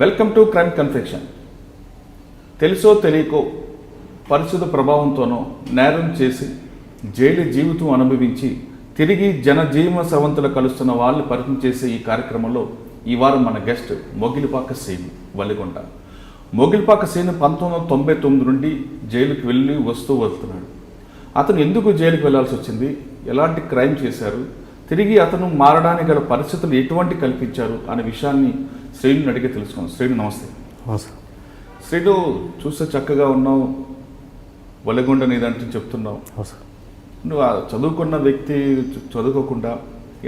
Welcome to crime confession. తెలుసో తెలియకో పరిస్థితి ప్రభావంతోనో నేరం చేసి జైలు జీవితం అనుభవించి తిరిగి జనజీవన సవంతులు కలుస్తున్న వాళ్ళని పరిచయం చేసే ఈ కార్యక్రమంలో ఈ వారం మన గెస్ట్ మొగిలిపాక శ్రీను వల్లిగొండ. మొగిలిపాక శ్రీను 1999 నుండి జైలుకి వెళ్ళి వస్తున్నాడు. అతను ఎందుకు జైలుకి వెళ్లాల్సి వచ్చింది, ఎలాంటి క్రైమ్ చేశారు, తిరిగి అతను మారడానికి గల పరిస్థితులు ఎటువంటి కల్పించారు అనే విషయాన్ని శ్రీను అడిగి తెలుసుకున్నాం. శ్రీను నమస్తే. శ్రీను, చూస్తే చక్కగా ఉన్నావు, వల్లిగొండ నీదంటే చెప్తున్నావు. నువ్వు చదువుకున్న వ్యక్తి చదువుకోకుండా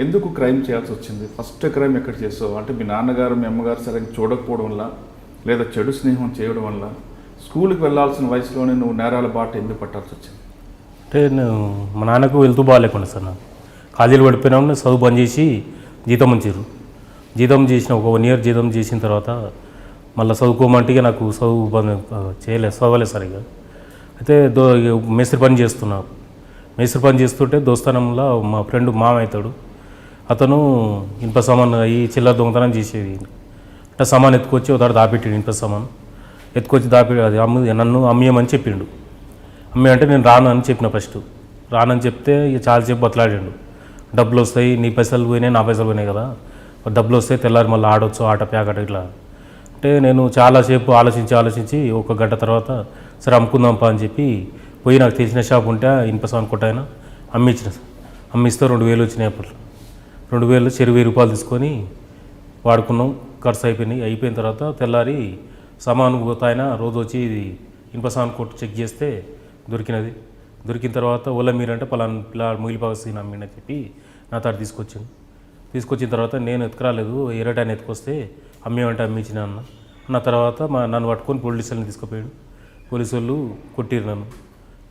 ఎందుకు క్రైమ్ చేయాల్సి వచ్చింది? ఫస్ట్ క్రైమ్ ఎక్కడ చేసావు? అంటే మీ నాన్నగారు మీ అమ్మగారు సరిగ్గా చూడకపోవడం వల్ల, లేదా చెడు స్నేహం చేయడం వల్ల, స్కూల్కి వెళ్ళాల్సిన వయసులోనే నువ్వు నేరాల బాట ఎందుకు పట్టాల్సి వచ్చింది? అంటే మా నాన్నకు వెళ్తూ బాగాలేకుండా సార్, నాకు కాలేజీలు పడిపోయినా చదువు బంద్ చేసి జీతం ఉంచారు. జీతం చేసిన ఒక 1 ఇయర్ జీతం చేసిన తర్వాత మళ్ళీ చదువుకోమంటే నాకు చదువు బంద్ చదవలేదు సరిగా. అయితే మేస్త్రి పని చేస్తున్నా. మేస్త్రి పని చేస్తుంటే దోస్తానంలో మా ఫ్రెండ్ మామ అవుతాడు, అతను ఇనుప సామాన్ ఈ చిల్లర దొంగతనం చేసేది. అంటే సామాన్ ఎత్తుకొచ్చి ఒకసారి దాపెట్టాడు, ఇనుప సామాన్ ఎత్తుకొచ్చి దాపెట్టి అది నన్ను అమ్మేయమని చెప్పిండు. అంటే నేను రాను అని చెప్పిన. ఫస్ట్ రానని చెప్తే ఇక చాలాసేపు బతలాడాడు. డబ్బులు వస్తాయి, నీ పైసలు పోయినాయి, నా పైసలు పోయినాయి కదా, డబ్బులు వస్తాయి, తెల్లారి మళ్ళీ ఆడొచ్చు, ఆట ప్యాకట ఇట్లా. అంటే నేను చాలాసేపు ఆలోచించి 1 గంట తర్వాత సరే అమ్ముకుందాంపా అని చెప్పి పోయి నాకు తెలిసిన షాప్ ఉంటే ఇనుప సామాన్ కొట్టాయన అమ్మించిన. అమ్మిస్తే 2000 వచ్చినాయి. అప్పట్లో 2000 1000 రూపాయలు తీసుకొని వాడుకున్నాం. ఖర్చు అయిపోయిన తర్వాత తెల్లారి సామాను పోతాయన రోజు వచ్చి ఇది ఇనుప సామాన్ కొట్టు చెక్ చేస్తే దొరికిన తర్వాత ఓలా మీరంటే పలానా మొగిలిపాక శ్రీను అమ్మిండని చెప్పి నా తాడు తీసుకొచ్చిన తర్వాత నేను ఎత్తుకురాలేదు, ఎరటాన్ని ఎత్తుకొస్తే అమ్మేమంటే అమ్మించిన అన్న తర్వాత నన్ను పట్టుకొని పోలీసులను తీసుకుపోయాడు. పోలీసు వాళ్ళు కొట్టిరు నన్ను.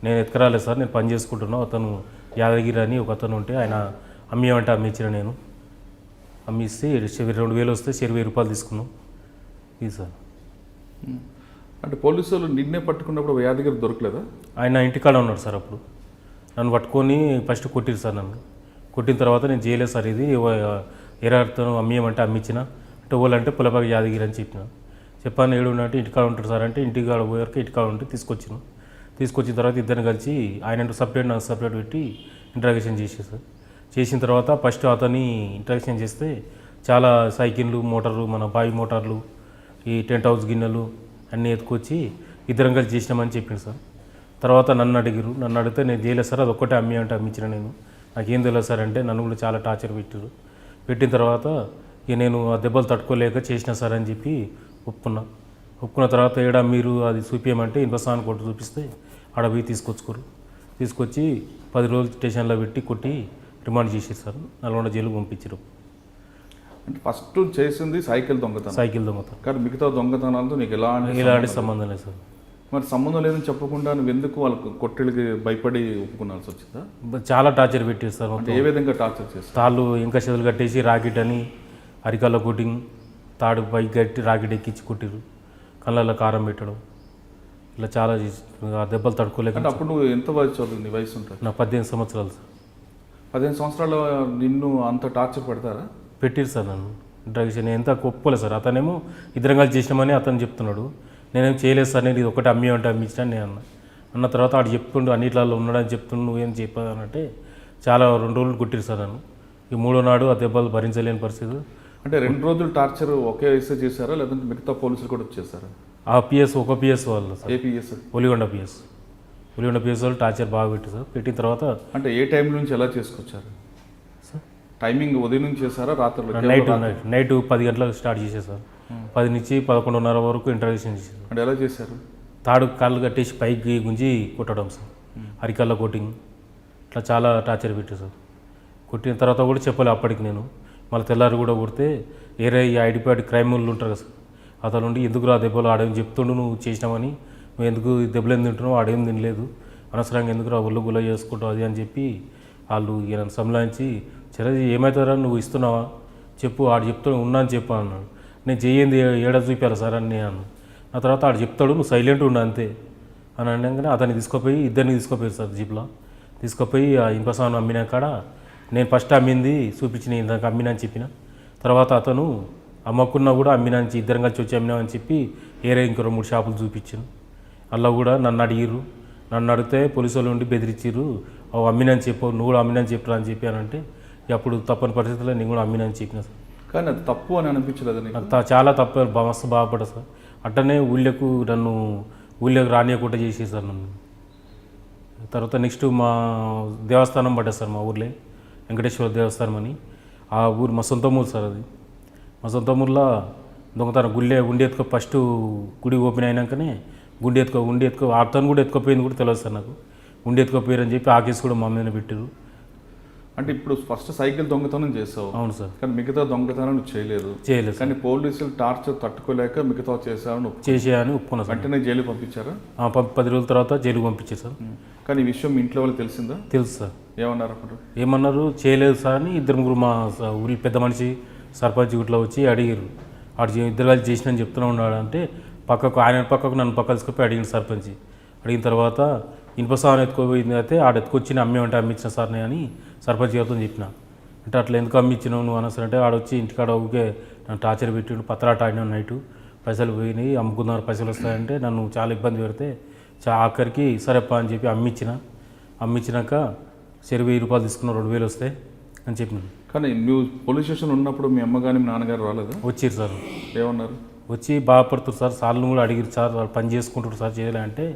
నేను ఎత్తుకురాలేదు సార్, నేను పని చేసుకుంటున్నాను, అతను యాదగిరి అని ఒక అతను ఉంటే ఆయన అమ్మేమంటే అమ్మించిన. నేను అమ్మిస్తే 2000 వస్తే 1000 రూపాయలు తీసుకున్నాం. ఇది సార్. అంటే పోలీసులు నిన్నే పట్టుకున్నప్పుడు యాదగిరి దొరకలేదా? ఆయన ఇంటికాడ ఉన్నాడు సార్. అప్పుడు నన్ను పట్టుకొని ఫస్ట్ కొట్టిరు సార్. నన్ను కొట్టిన తర్వాత నేను చేయలేదు సార్, ఇది ఎరాడుతాను అమ్మేయమంటే అమ్మించిన. అంటే వాళ్ళంటే పులపాక యాదగిరి అని చెప్పాను. ఏడున్నట్టు ఇంటికాడ ఉంటాడు సార్ అంటే ఇంటికాడ పోయాక ఇంటికాడ ఉంటే తీసుకొచ్చిన తర్వాత ఇద్దరిని కలిసి ఆయన సపరేట్ నాకు సపరేట్ పెట్టి ఇంట్రాగేషన్ చేసేసారు. చేసిన తర్వాత ఫస్ట్ అతన్ని ఇంట్రాగేషన్ చేస్తే చాలా సైకిళ్ళు, మోటార్లు, మన బావి మోటార్లు, ఈ టెంట్ హౌస్ గిన్నెలు అన్నీ ఎత్తుకొచ్చి ఇద్దరం కలిసి చేసినామని చెప్పింది సార్. తర్వాత నన్ను అడిగితే నేను చేయలేదు సార్, అది ఒక్కటే అమ్మింటే అమ్మించిన. నాకేం తెలియదు సార్ అంటే నన్ను కూడా చాలా టార్చర్ పెట్టిన తర్వాత ఇక నేను ఆ దెబ్బలు తట్టుకోలేక చేసిన సార్ అని చెప్పి ఒప్పుకున్న తర్వాత మీరు అది చూపించమంటే ఇనుప సామాన్ కొట్టు చూపిస్తే ఆడ పోయి తీసుకొచ్చి 10 రోజులు స్టేషన్లో పెట్టి కొట్టి రిమాండ్ చేసారు సార్. నల్గొండ జైలుకు పంపించారు. అంటే ఫస్ట్ చేసింది సైకిల్ దొంగతనం కానీ మిగతా దొంగతనాలతో నీకు ఎలాంటి సంబంధం లేదు సార్. మరి సంబంధం లేదని చెప్పకుండా నువ్వు ఎందుకు వాళ్ళకు కొట్టెలకి భయపడి ఒప్పుకున్నాల్సి వచ్చిందా? చాలా టార్చర్ పెట్టారు సార్. అంటే ఏ విధంగా టార్చర్ చేస్తారు? తాళ్ళు ఇంకా చేతులు కట్టేసి రాకెట్ అని అరికాల్లో కోటింగ్, తాడు పైకి కట్టి రాకెట్ ఎక్కించి కొట్టిరు, కళ్ళల్లో కారం పెట్టడం, ఇలా చాలా ఆ దెబ్బలు తట్టుకోలేక. అంటే అప్పుడు నువ్వు ఎంత వయసు చదువుతుంది? వయసు ఉంటుంది నా 18 సంవత్సరాలు సార్. 15 సంవత్సరాలు నిన్ను అంత టార్చర్ పెడతారా? పెట్టిరు సార్ నన్ను. డ్రగ్స్ ఎంత ఒప్పుకోలేదు సార్. అతనేమో ఇద్దరం కలిసి చేసినామని అతను చెప్తున్నాడు, నేనేం చేయలేదు సార్, నేను ఇది ఒకటి అమ్మింటే అమ్మించిన నేను అన్న తర్వాత ఆడు చెప్తుండు అన్నిట్లలో ఉన్నాడని చెప్తుండు, నువ్వేం చెప్పానంటే చాలా 2 రోజులు కొట్టిరు సార్ నన్ను. ఈ 3వ నాడు ఆ దెబ్బలు భరించలేని పరిస్థితి. అంటే 2 రోజులు టార్చర్ ఒకే వయసు చేశారా, లేదంటే మిగతా పోలీసులు కూడా వచ్చేసారా? ఆ ఒక పిఎస్ వాళ్ళు సార్. ఏపీఎస్ ఒలిగొండ పిఎస్ వాళ్ళు టార్చర్ బాగా పెట్టారు సార్. పెట్టిన తర్వాత అంటే ఏ టైం నుంచి ఎలా చేసుకొచ్చారు సార్? టైమింగ్ ఉదయం నుంచి చేశారా, రాత్రి? నైట్ 10 గంటలకు స్టార్ట్ చేసేసారు. 10 నుంచి 11:30 వరకు ఇంటర్వ్యూషన్ చేశారు. అంటే ఎలా చేశారు? తాడు కాళ్ళు కట్టేసి పైకి గుంజి కొట్టడం సార్, అరికాళ్ళ కోటింగ్, ఇట్లా చాలా టార్చర్ పెట్టారు సార్. కొట్టిన తర్వాత కూడా చెప్పలే అప్పటికి నేను. మళ్ళీ తెల్లారి కూడా కొడితే ఈ ఐడిపాటి క్రైమ్ వాళ్ళు ఉంటారు కదా సార్, అతను ఉండి ఎందుకు రా దెబ్బలు ఆడేం చెప్తుండు, నువ్వు చేసినామని, నువ్వు ఎందుకు దెబ్బలు ఎందుకు తింటున్నావు, ఆడేం తినలేదు, అనవసరంగా ఎందుకు రా ఒళ్ళు గుల్ల చేసుకుంటావు అది అని చెప్పి వాళ్ళు నన్ను సంలాయించి, చిరంజీవి ఏమవుతారా నువ్వు ఇస్తున్నావా చెప్పు, ఆడు చెప్తాడు ఉన్నా అని చెప్పు అన్నాడు. నేను చెయ్యింది ఏడా చూపారా సార్ అని నేను అన్నాను. ఆ తర్వాత ఆడు చెప్తాడు నువ్వు సైలెంట్ ఉండు అంతే అని అనగానే అతన్ని ఇద్దరిని తీసుకుపోయారు సార్ జీప్లో. తీసుకుపోయి ఆ ఇనుప సామాను అమ్మిన కాడ నేను ఫస్ట్ అమ్మింది చూపించిన ఇందాక అమ్మినా అని చెప్పిన. తర్వాత అతను అమ్మకున్నా కూడా అమ్మినాంచి ఇద్దరం కలిసి వచ్చి అమ్మినామని చెప్పి ఏరే ఇంకో 2-3 షాపులు చూపించాను. అలా కూడా నన్ను అడిగిర్రు. నన్ను అడిగితే పోలీసు వాళ్ళు ఉండి బెదిరించారు. అవి అమ్మినని చెప్పు, నువ్వు కూడా అమ్మినని చెప్పరా అని చెప్పి అని అంటే అప్పుడు తప్పని పరిస్థితుల్లో నేను కూడా అమ్మినని చెప్పిన సార్. కానీ అది తప్పు అని అనిపించలేదు నీకు? నాకు చాలా తప్పు, మస్తు బాధపడ్డా సార్. అట్టనే నన్ను ఊళ్ళోకి రానియకుండా చేసేది సార్ నన్ను. తర్వాత నెక్స్ట్ మా దేవస్థానం పడ్డా సార్, మా ఊర్లో వెంకటేశ్వర దేవస్థానం అని. ఆ ఊరు మా సొంత ఊరు సార్. అది మా సొంత ఊర్లో దొంగతనం గుండె ఎత్తుకో ఫస్ట్ గుడి ఓపెన్ అయినాకనే గుండె ఎత్తుకో అతను కూడా ఎత్తుకోపోయింది కూడా తెలియదు సార్ నాకు. గుండె ఎత్తుకోపోయారని చెప్పి ఆ కేసు కూడా మా మీద పెట్టారు. అంటే ఇప్పుడు ఫస్ట్ సైకిల్ దొంగతనం చేసావు. అవును సార్. కానీ మిగతా దొంగతనం నువ్వు చేయలేదు. కానీ పోలీసులు టార్చర్ తట్టుకోలేక మిగతా చేసావని చేసేయని ఒప్పుకున్నా సార్. వెంటనే జైలు పంపించారా? 10 రోజుల తర్వాత జైలుకి పంపించారు సార్. కానీ ఈ విషయం మీ ఇంట్లో వాళ్ళు తెలిసిందా? తెలుసు సార్. ఏమన్నారు అప్పుడు? ఏమన్నారు, చేయలేదు సార్ అని 2-3 మా ఊరి పెద్ద మనిషి సర్పంచ్ ఇట్లా వచ్చి అడిగారు. ఇద్దరు కలిసి చేసినని చెప్తూనే ఉన్నాడు. అంటే ఆయన పక్కకు నన్ను పక్క తీసుకుపోయి అడిగిన సర్పంచ్. అడిగిన తర్వాత ఇనుప సామాన్ ఎత్తుకోపోయింది అయితే ఎత్తుకొచ్చి అమ్మేమంటే అమ్మించిన సార్ని అని సర్పంచ్ గారితో చెప్పిన. అంటే అట్లా ఎందుకు అమ్మించినావు నువ్వు అనసరి అంటే ఆడొచ్చి ఇంటికాడ ఊకే నన్ను టార్చర్ పెట్టిండు. పత్రాట ఆడినా నైటు పైసలు పోయినాయి, అమ్ముకున్నారు, పైసలు వస్తాయంటే నన్ను చాలా ఇబ్బంది పెడితే ఆఖరికి సరేపా అని చెప్పి అమ్మించినాక సరే 1000 రూపాయలు తీసుకున్నా, 2000 వస్తాయి అని చెప్పినాను. కానీ నువ్వు పోలీస్ స్టేషన్ ఉన్నప్పుడు మీ అమ్మ కానీ మీ నాన్నగారు రాలేదు? వచ్చిరు సార్. ఏమన్నారు? వచ్చి బాధపడుతున్నారు సార్. సార్లు కూడా అడిగిరు సార్, వాళ్ళు పని చేసుకుంటారు సార్ చేయలే అంటే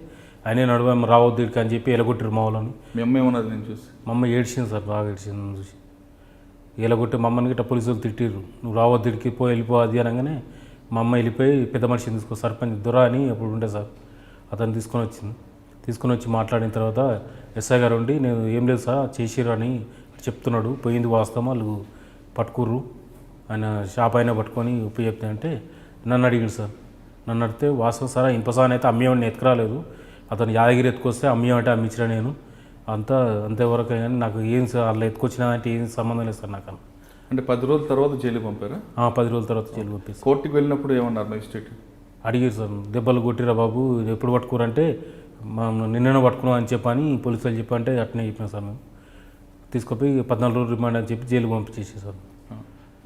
ఆయనే నడువ రావద్దు ఇక్కడికి అని చెప్పి ఎలగొట్టారు మా వాళ్ళని. మీ అమ్మ ఏమన్నది నేను చూసి? మా అమ్మ ఏడ్చింది సార్, బాగా ఏడ్చింది నన్ను చూసి. ఎలగొట్టి మా అమ్మని గిట్ట పోలీసులు తిట్టిర్రు, నువ్వు రావద్దు ఇక్కడికి వెళ్ళిపో అది అనగానే మా అమ్మ వెళ్ళిపోయి పెద్ద మనిషిని తీసుకో, సర్పంచ్ దొర అని అప్పుడు ఉండే సార్, అతను తీసుకొని వచ్చి మాట్లాడిన తర్వాత ఎస్ఐ గారు ఉండి నేను ఏం లేదు సార్ చేసిర్రు అని చెప్తున్నాడు, పోయింది వాస్తవం, వాళ్ళు పట్టుకుర్రు, ఆయన షాప్ అయినా పట్టుకొని ఉప్పు చెప్తే అంటే నన్ను అడిగాడు సార్. నన్ను అడిగితే వాస్తవం సార్ ఇంపసాన్ అయితే అమ్మేవాడిని ఎత్తుకురాలేదు, అతను యాదగిరి ఎత్తుకొస్తే అమ్మేమంటే అమ్మించిన నేను అంతేవరకు. కానీ నాకు ఏం సార్ అలా ఎత్తుకొచ్చినా అంటే ఏం సంబంధం లేదు సార్ నాకు. అంటే 10 రోజుల తర్వాత జైలు పంపారా? 10 రోజుల తర్వాత జైలు పంపారు. కోర్టుకి వెళ్ళినప్పుడు ఏమన్నారు మేజిస్ట్రేట్? అడిగారు సార్, దెబ్బలు కొట్టిరా బాబు ఎప్పుడు పట్టుకోరంటే నిన్ననే పట్టుకున్నాం అని చెప్పని పోలీసులు చెప్పంటే అట్నే చెప్పినా సార్. మేము తీసుకుపోయి 14 రోజులు రిమాండ్ అని చెప్పి జైలు పంపించేసి సార్.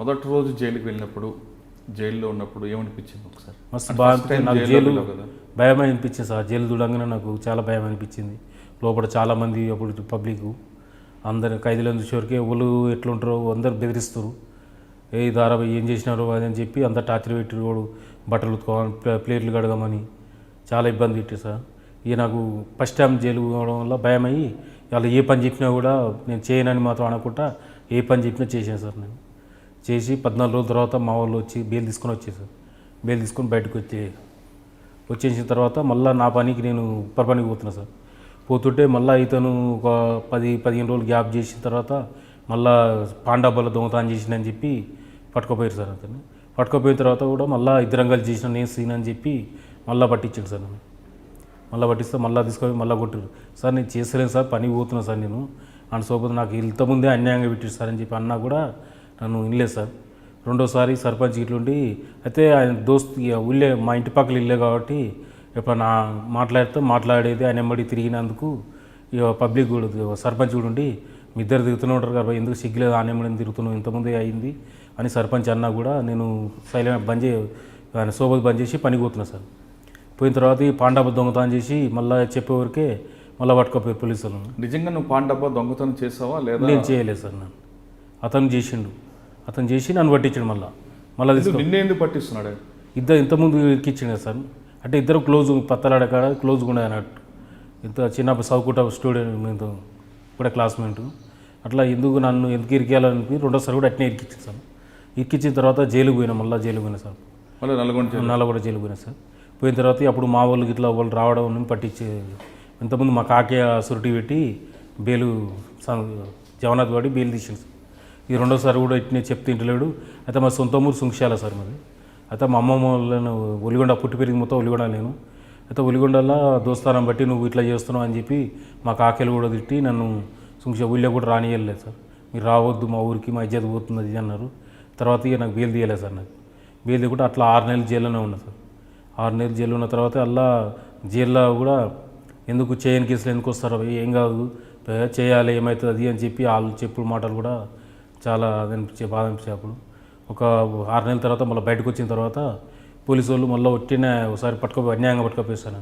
మొదటి రోజు జైలుకి వెళ్ళినప్పుడు జైల్లో ఉన్నప్పుడు ఏమనిపించింది ఒకసారి? మస్తు బాగా అనిపించింది నాకు. జైలు భయం అనిపించింది సార్. జైలు చూడంగానే నాకు చాలా భయం అనిపించింది. లోపల చాలామంది అప్పుడు పబ్లిక్ అందరు ఖైదీలను చూసేవరకే వాళ్ళు ఎట్లుంటారో అందరు బెదిరిస్తారు, ఏ దారా ఏం చేసినారో అది అని చెప్పి అంత టార్చర్ పెట్టారు. వాడు బట్టలు ఉతుకోవాలి, ప్లేట్లు కడగమని చాలా ఇబ్బంది పెట్టారు సార్. ఇక నాకు ఫస్ట్ టైం జైలు పోవడం వల్ల భయం అయ్యి వాళ్ళు ఏ పని చెప్పినా కూడా నేను చేయనని మాత్రం అనకుండా ఏ పని చెప్పినా చేశాను సార్. నేను చేసి 14 రోజుల తర్వాత మా వాళ్ళు వచ్చి బెయిల్ తీసుకొని వచ్చేసారు. బెయిల్ తీసుకొని బయటకు వచ్చేసిన తర్వాత మళ్ళీ నా పనికి నేను ఉప్పర్ పనికి పోతున్నా సార్. పోతుంటే మళ్ళీ ఇతను ఒక 10-15 రోజులు గ్యాప్ చేసిన తర్వాత మళ్ళీ పాండాబాలో దొంగతనం చేసినని చెప్పి పట్టుకుపోయారు సార్. అతన్ని పట్టుకుపోయిన తర్వాత కూడా మళ్ళీ ఇద్దరం కలిసి చేసిన నేను సీన్ అని చెప్పి మళ్ళీ పట్టించాడు సార్. నన్ను మళ్ళీ పట్టిస్తే మళ్ళీ తీసుకొని మళ్ళీ కొట్టారు సార్. నేను చేస్తలేను సార్, పనికి పోతున్నా సార్ నేను అని. సోపతి నాకు ఇంతకుముందే అన్యాయంగా పెట్టారు సార్ అని చెప్పి అన్నా కూడా నన్ను వినలేదు సార్. రెండోసారి సర్పంచ్ ఇట్లుండి అయితే ఆయన దోస్తు ఊళ్ళే మా ఇంటి పక్కల ఇల్లే కాబట్టి ఎప్పుడన్నా మాట్లాడేది ఆయన వెంబడి తిరిగినందుకు ఇక పబ్లిక్ కూడా సర్పంచ్ కూడా ఉండి మీ ఇద్దరు తిరుగుతూనే ఉంటారు కదా ఎందుకు సిగ్గులేదు ఆయన వెంబడి తిరుగుతున్నావు ఇంతకుముందే అయింది అని సర్పంచ్ అన్నా కూడా నేను సైలెంట్ ఆయన సోబత్ బంద్ చేసి పనికి పోతున్నా సార్. పోయిన తర్వాత ఈ పాండాబా దొంగతనం చేసి మళ్ళీ చెప్పేవరకే మళ్ళీ పట్టుకోపోయారు పోలీసులు. నిజంగా నువ్వు పాండాబా దొంగతనం చేసావా లేదా? నేను చేయలేదు సార్. నన్ను అతను చేసి నన్ను పట్టించాడు. మళ్ళీ నిన్నే ఎందుకు పట్టిస్తున్నాడు? ఇంతకుముందు ఇరికిచ్చిండు సార్. అంటే ఇద్దరు క్లోజ్ పత్తలాడ కాడ క్లోజ్గా ఉండే అన్నట్టు. ఇంత చిన్న చదువుకుంటా స్టూడెంట్ మీతో కూడా క్లాస్మేట్. అట్లా నన్ను ఎందుకు ఇరికేయాలని రెండోసారి కూడా అట్నే ఇరికిచ్చింది సార్. ఇరికిచ్చిన తర్వాత జైలుకు పోయినా, మళ్ళీ జైలుకు పోయినా సార్. మళ్ళీ నల్లగొండ జైలుకు పోయినా సార్. పోయిన తర్వాత అప్పుడు మా వాళ్ళకి ఇట్లా వాళ్ళు రావడం పట్టించే ఇంతకుముందు మా కాకే సురిటీ పెట్టి బెయిలు జగన్నాథ్ వాడి బెయిల్ తీసింది సార్. ఈ రెండోసారి కూడా ఇట్నే చెప్తే ఇంటలేడు. అయితే మా సొంత ఊరు సుంక్షాల సార్ మరి. అయితే మా అమ్మమ్మ వాళ్ళను ఒలిగొండ పుట్టి పెరిగి మొత్తం ఒలిగొండ నేను. అయితే ఒలిగొండలో దోస్తానం బట్టి నువ్వు ఇట్లా చేస్తున్నావు అని చెప్పి మా కాకేలు కూడా తిట్టి నన్ను ఊళ్ళో కూడా రానియలేదు సార్. మీరు రావద్దు మా ఊరికి, మా ఇజ్జత్ పోతుంది అది అన్నారు. తర్వాత ఇక నాకు బెయిల్ తీయలేదు సార్. నాకు బెయిల్ తీయకుండా అట్లా 6 నెలలు జైల్లోనే ఉన్నా సార్. 6 నెలలు జైలు ఉన్న తర్వాత అలా జైల్లో కూడా ఎందుకు చేయని కేసులు ఎందుకు వస్తారో ఏం కాదు చేయాలి ఏమవుతుంది అది అని చెప్పి వాళ్ళు చెప్పుడు మాటలు కూడా చాలా బాధ అనిపించాయి. అప్పుడు ఒక 6 నెలల తర్వాత మళ్ళీ బయటకు వచ్చిన తర్వాత పోలీసు వాళ్ళు మళ్ళీ ఒట్టిన ఒకసారి పట్టుకపోయి అన్యాయంగా పట్టుకపోయిస్తాను.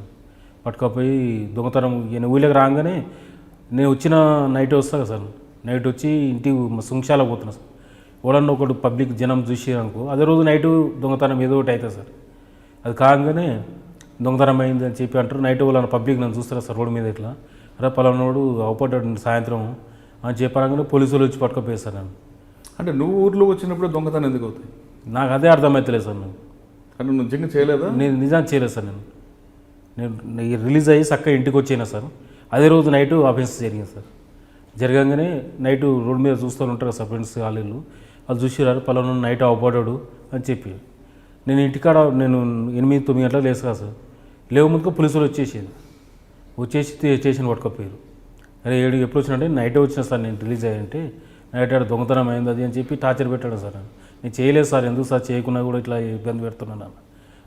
పట్టుకపోయి దొంగతనం ఈయన ఊళ్ళకి రాగానే నేను వచ్చిన నైట్ వస్తాను సార్. నైట్ వచ్చి ఇంటి సుంక్షాలకు పోతున్నా సార్. ఎవడన్నా ఒకటి పబ్లిక్ జనం చూసారనుకో అదే రోజు నైటు దొంగతనం ఏదో ఒకటి అవుతుంది సార్. అది కాగానే దొంగతనం అయింది అని చెప్పి అంటారు. నైట్ వాళ్ళని పబ్లిక్ నన్ను చూస్తారు సార్ రోడ్డు మీద ఇట్లా. అరే పలానాడు అవపడ్డాడు సాయంత్రం అని చెప్పగానే పోలీసులు వచ్చి పట్టుకపోయేస్తారు నన్ను. అంటే నువ్వు ఊర్లో వచ్చినప్పుడు దొంగతనం ఎందుకు అవుతాయి? నాకు అదే అర్థమవుతలేదు సార్. నాకు అంటే నువ్వు నిజంగా చేయలేదా? నేను నిజాన్ని చేయలేదు సార్. నేను రిలీజ్ అయ్యి చక్కగా ఇంటికి వచ్చాను సార్. అదే రోజు నైటు ఆఫెన్స్ జరిగింది సార్. జరగంగానే నైటు రోడ్డు మీద చూస్తూ ఉంటారు సార్ ఫ్రెండ్స్ వాళ్ళు. వాళ్ళు చూసిరారు పలానా నైట్ అవపడ్డాడు అని చెప్పి. నేను ఇంటికాడ నేను 8-9 గంటలకు లేసుగా సార్. లేవు ముందుగా పోలీసులు వచ్చేసి స్టేషన్ పట్టుకపోయారు. అరే 7 ఎప్పుడు వచ్చినంటే నైటే వచ్చిన సార్ నేను రిలీజ్ అయ్యంటే. నైట్ ఆడ దొంగతనం అయింది అది అని చెప్పి టార్చర్ పెట్టాడు సార్. నేను చేయలేదు సార్, ఎందుకు సార్ చేయకుండా కూడా ఇట్లా ఇబ్బంది పెడుతున్నాను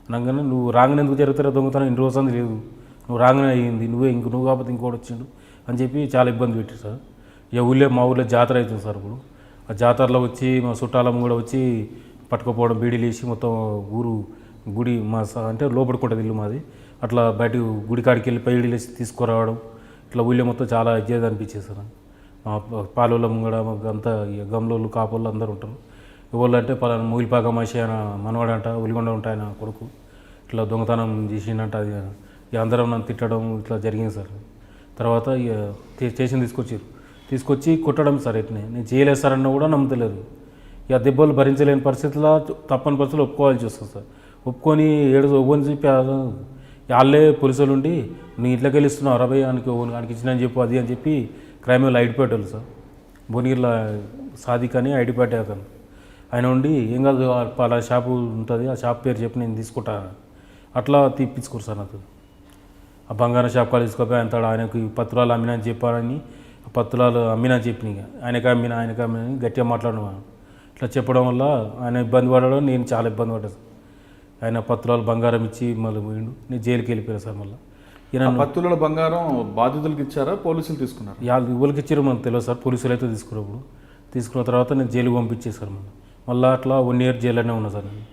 అనగానే నువ్వు రాగానే ఎందుకు జరుగుతారో దొంగతనం ఇన్ని రోజు అంది లేదు, నువ్వు రాగానే అయ్యింది, నువ్వు కాకపోతే ఇంకోటి వచ్చిండు అని చెప్పి చాలా ఇబ్బంది పెట్టారు సార్. ఇక మా ఊళ్ళో జాతర అవుతుంది సార్. ఇప్పుడు ఆ జాతరలో వచ్చి మా చుట్టాలం కూడా వచ్చి పట్టుకుపోవడం, బీడీలు వేసి మొత్తం ఊరు గుడి మా అంటే లోపడుకుంటుంది ఇల్లు మాది. అట్లా బయట గుడి కాడికి వెళ్ళి బీడీలు వేసి తీసుకురావడం ఇట్లా ఊళ్ళో మొత్తం చాలా ఇజ్జేది అనిపించేది సార్. మా పాలోళ్ళ ముంగడ అంతా గమ్లోళ్ళు కాపోళ్ళు అందరూ ఉంటారు. ఎవరు అంటే పలానా మూగిలిపాక మనిషి ఆయన మనవాడంట, ఉలిగొండ ఉంటాయి ఆయన కొడుకు ఇట్లా దొంగతనం చేసిండంట. అది ఇక అందరం నన్ను తిట్టడం ఇట్లా జరిగింది సార్. తర్వాత ఇక స్టేషన్ తీసుకొచ్చి కొట్టడం సార్. ఎట్నే నేను చేయలేదు సార్ అన్న కూడా నమ్మతలేరు. ఇక దెబ్బలు భరించలేని పరిస్థితుల్లో తప్పని పరిస్థితులు ఒప్పుకోవాల్సి వస్తుంది సార్. ఒప్పుకొని ఒవ్వని చెప్పి వాళ్ళే పోలీసులు ఉండి నీ ఇంట్లోకి వెళ్ళి ఇస్తున్నావు అరవై ఆయనకి ఇచ్చిన అని చెప్పు అది అని చెప్పి క్రైమ్ వాళ్ళు ఐడి పెట్టాలి సార్. భువనగిరిలో సాదిక్ అని ఐడి పెట్టాను. ఆయన ఉండి ఏం కాదు అలా షాపు ఉంటుంది, ఆ షాప్ పేరు చెప్పి నేను తీసుకుంటాను అట్లా తీపించుకోరు సార్. నాకు ఆ బంగారం షాప్ కాడ తీసుకోపోయి ఆయనకు పత్రాలు అమ్మినా అని చెప్పారని పత్రాలు అమ్మినా చెప్పిన ఆయనకి అమ్మినా అని గట్టిగా మాట్లాడను. ఇట్లా చెప్పడం వల్ల ఆయన ఇబ్బంది పడడం, నేను చాలా ఇబ్బంది పడ్డాను. ఆయన పత్రాలు బంగారం ఇచ్చి మళ్ళీ పోయిండు. నేను జైలుకి వెళ్ళిపోయాను సార్. మళ్ళీ పత్తుల బంగారం బాధితులకు ఇచ్చారా, పోలీసులు తీసుకున్నారు? ఎవరికి ఇచ్చారో మనకు తెలియదు సార్. పోలీసులు అయితే తీసుకున్నప్పుడు తీసుకున్న తర్వాత నేను జైలుకి పంపించేశారు. మళ్ళీ అట్లా 1 ఇయర్ జైల్లోనే ఉన్నా సార్. నేను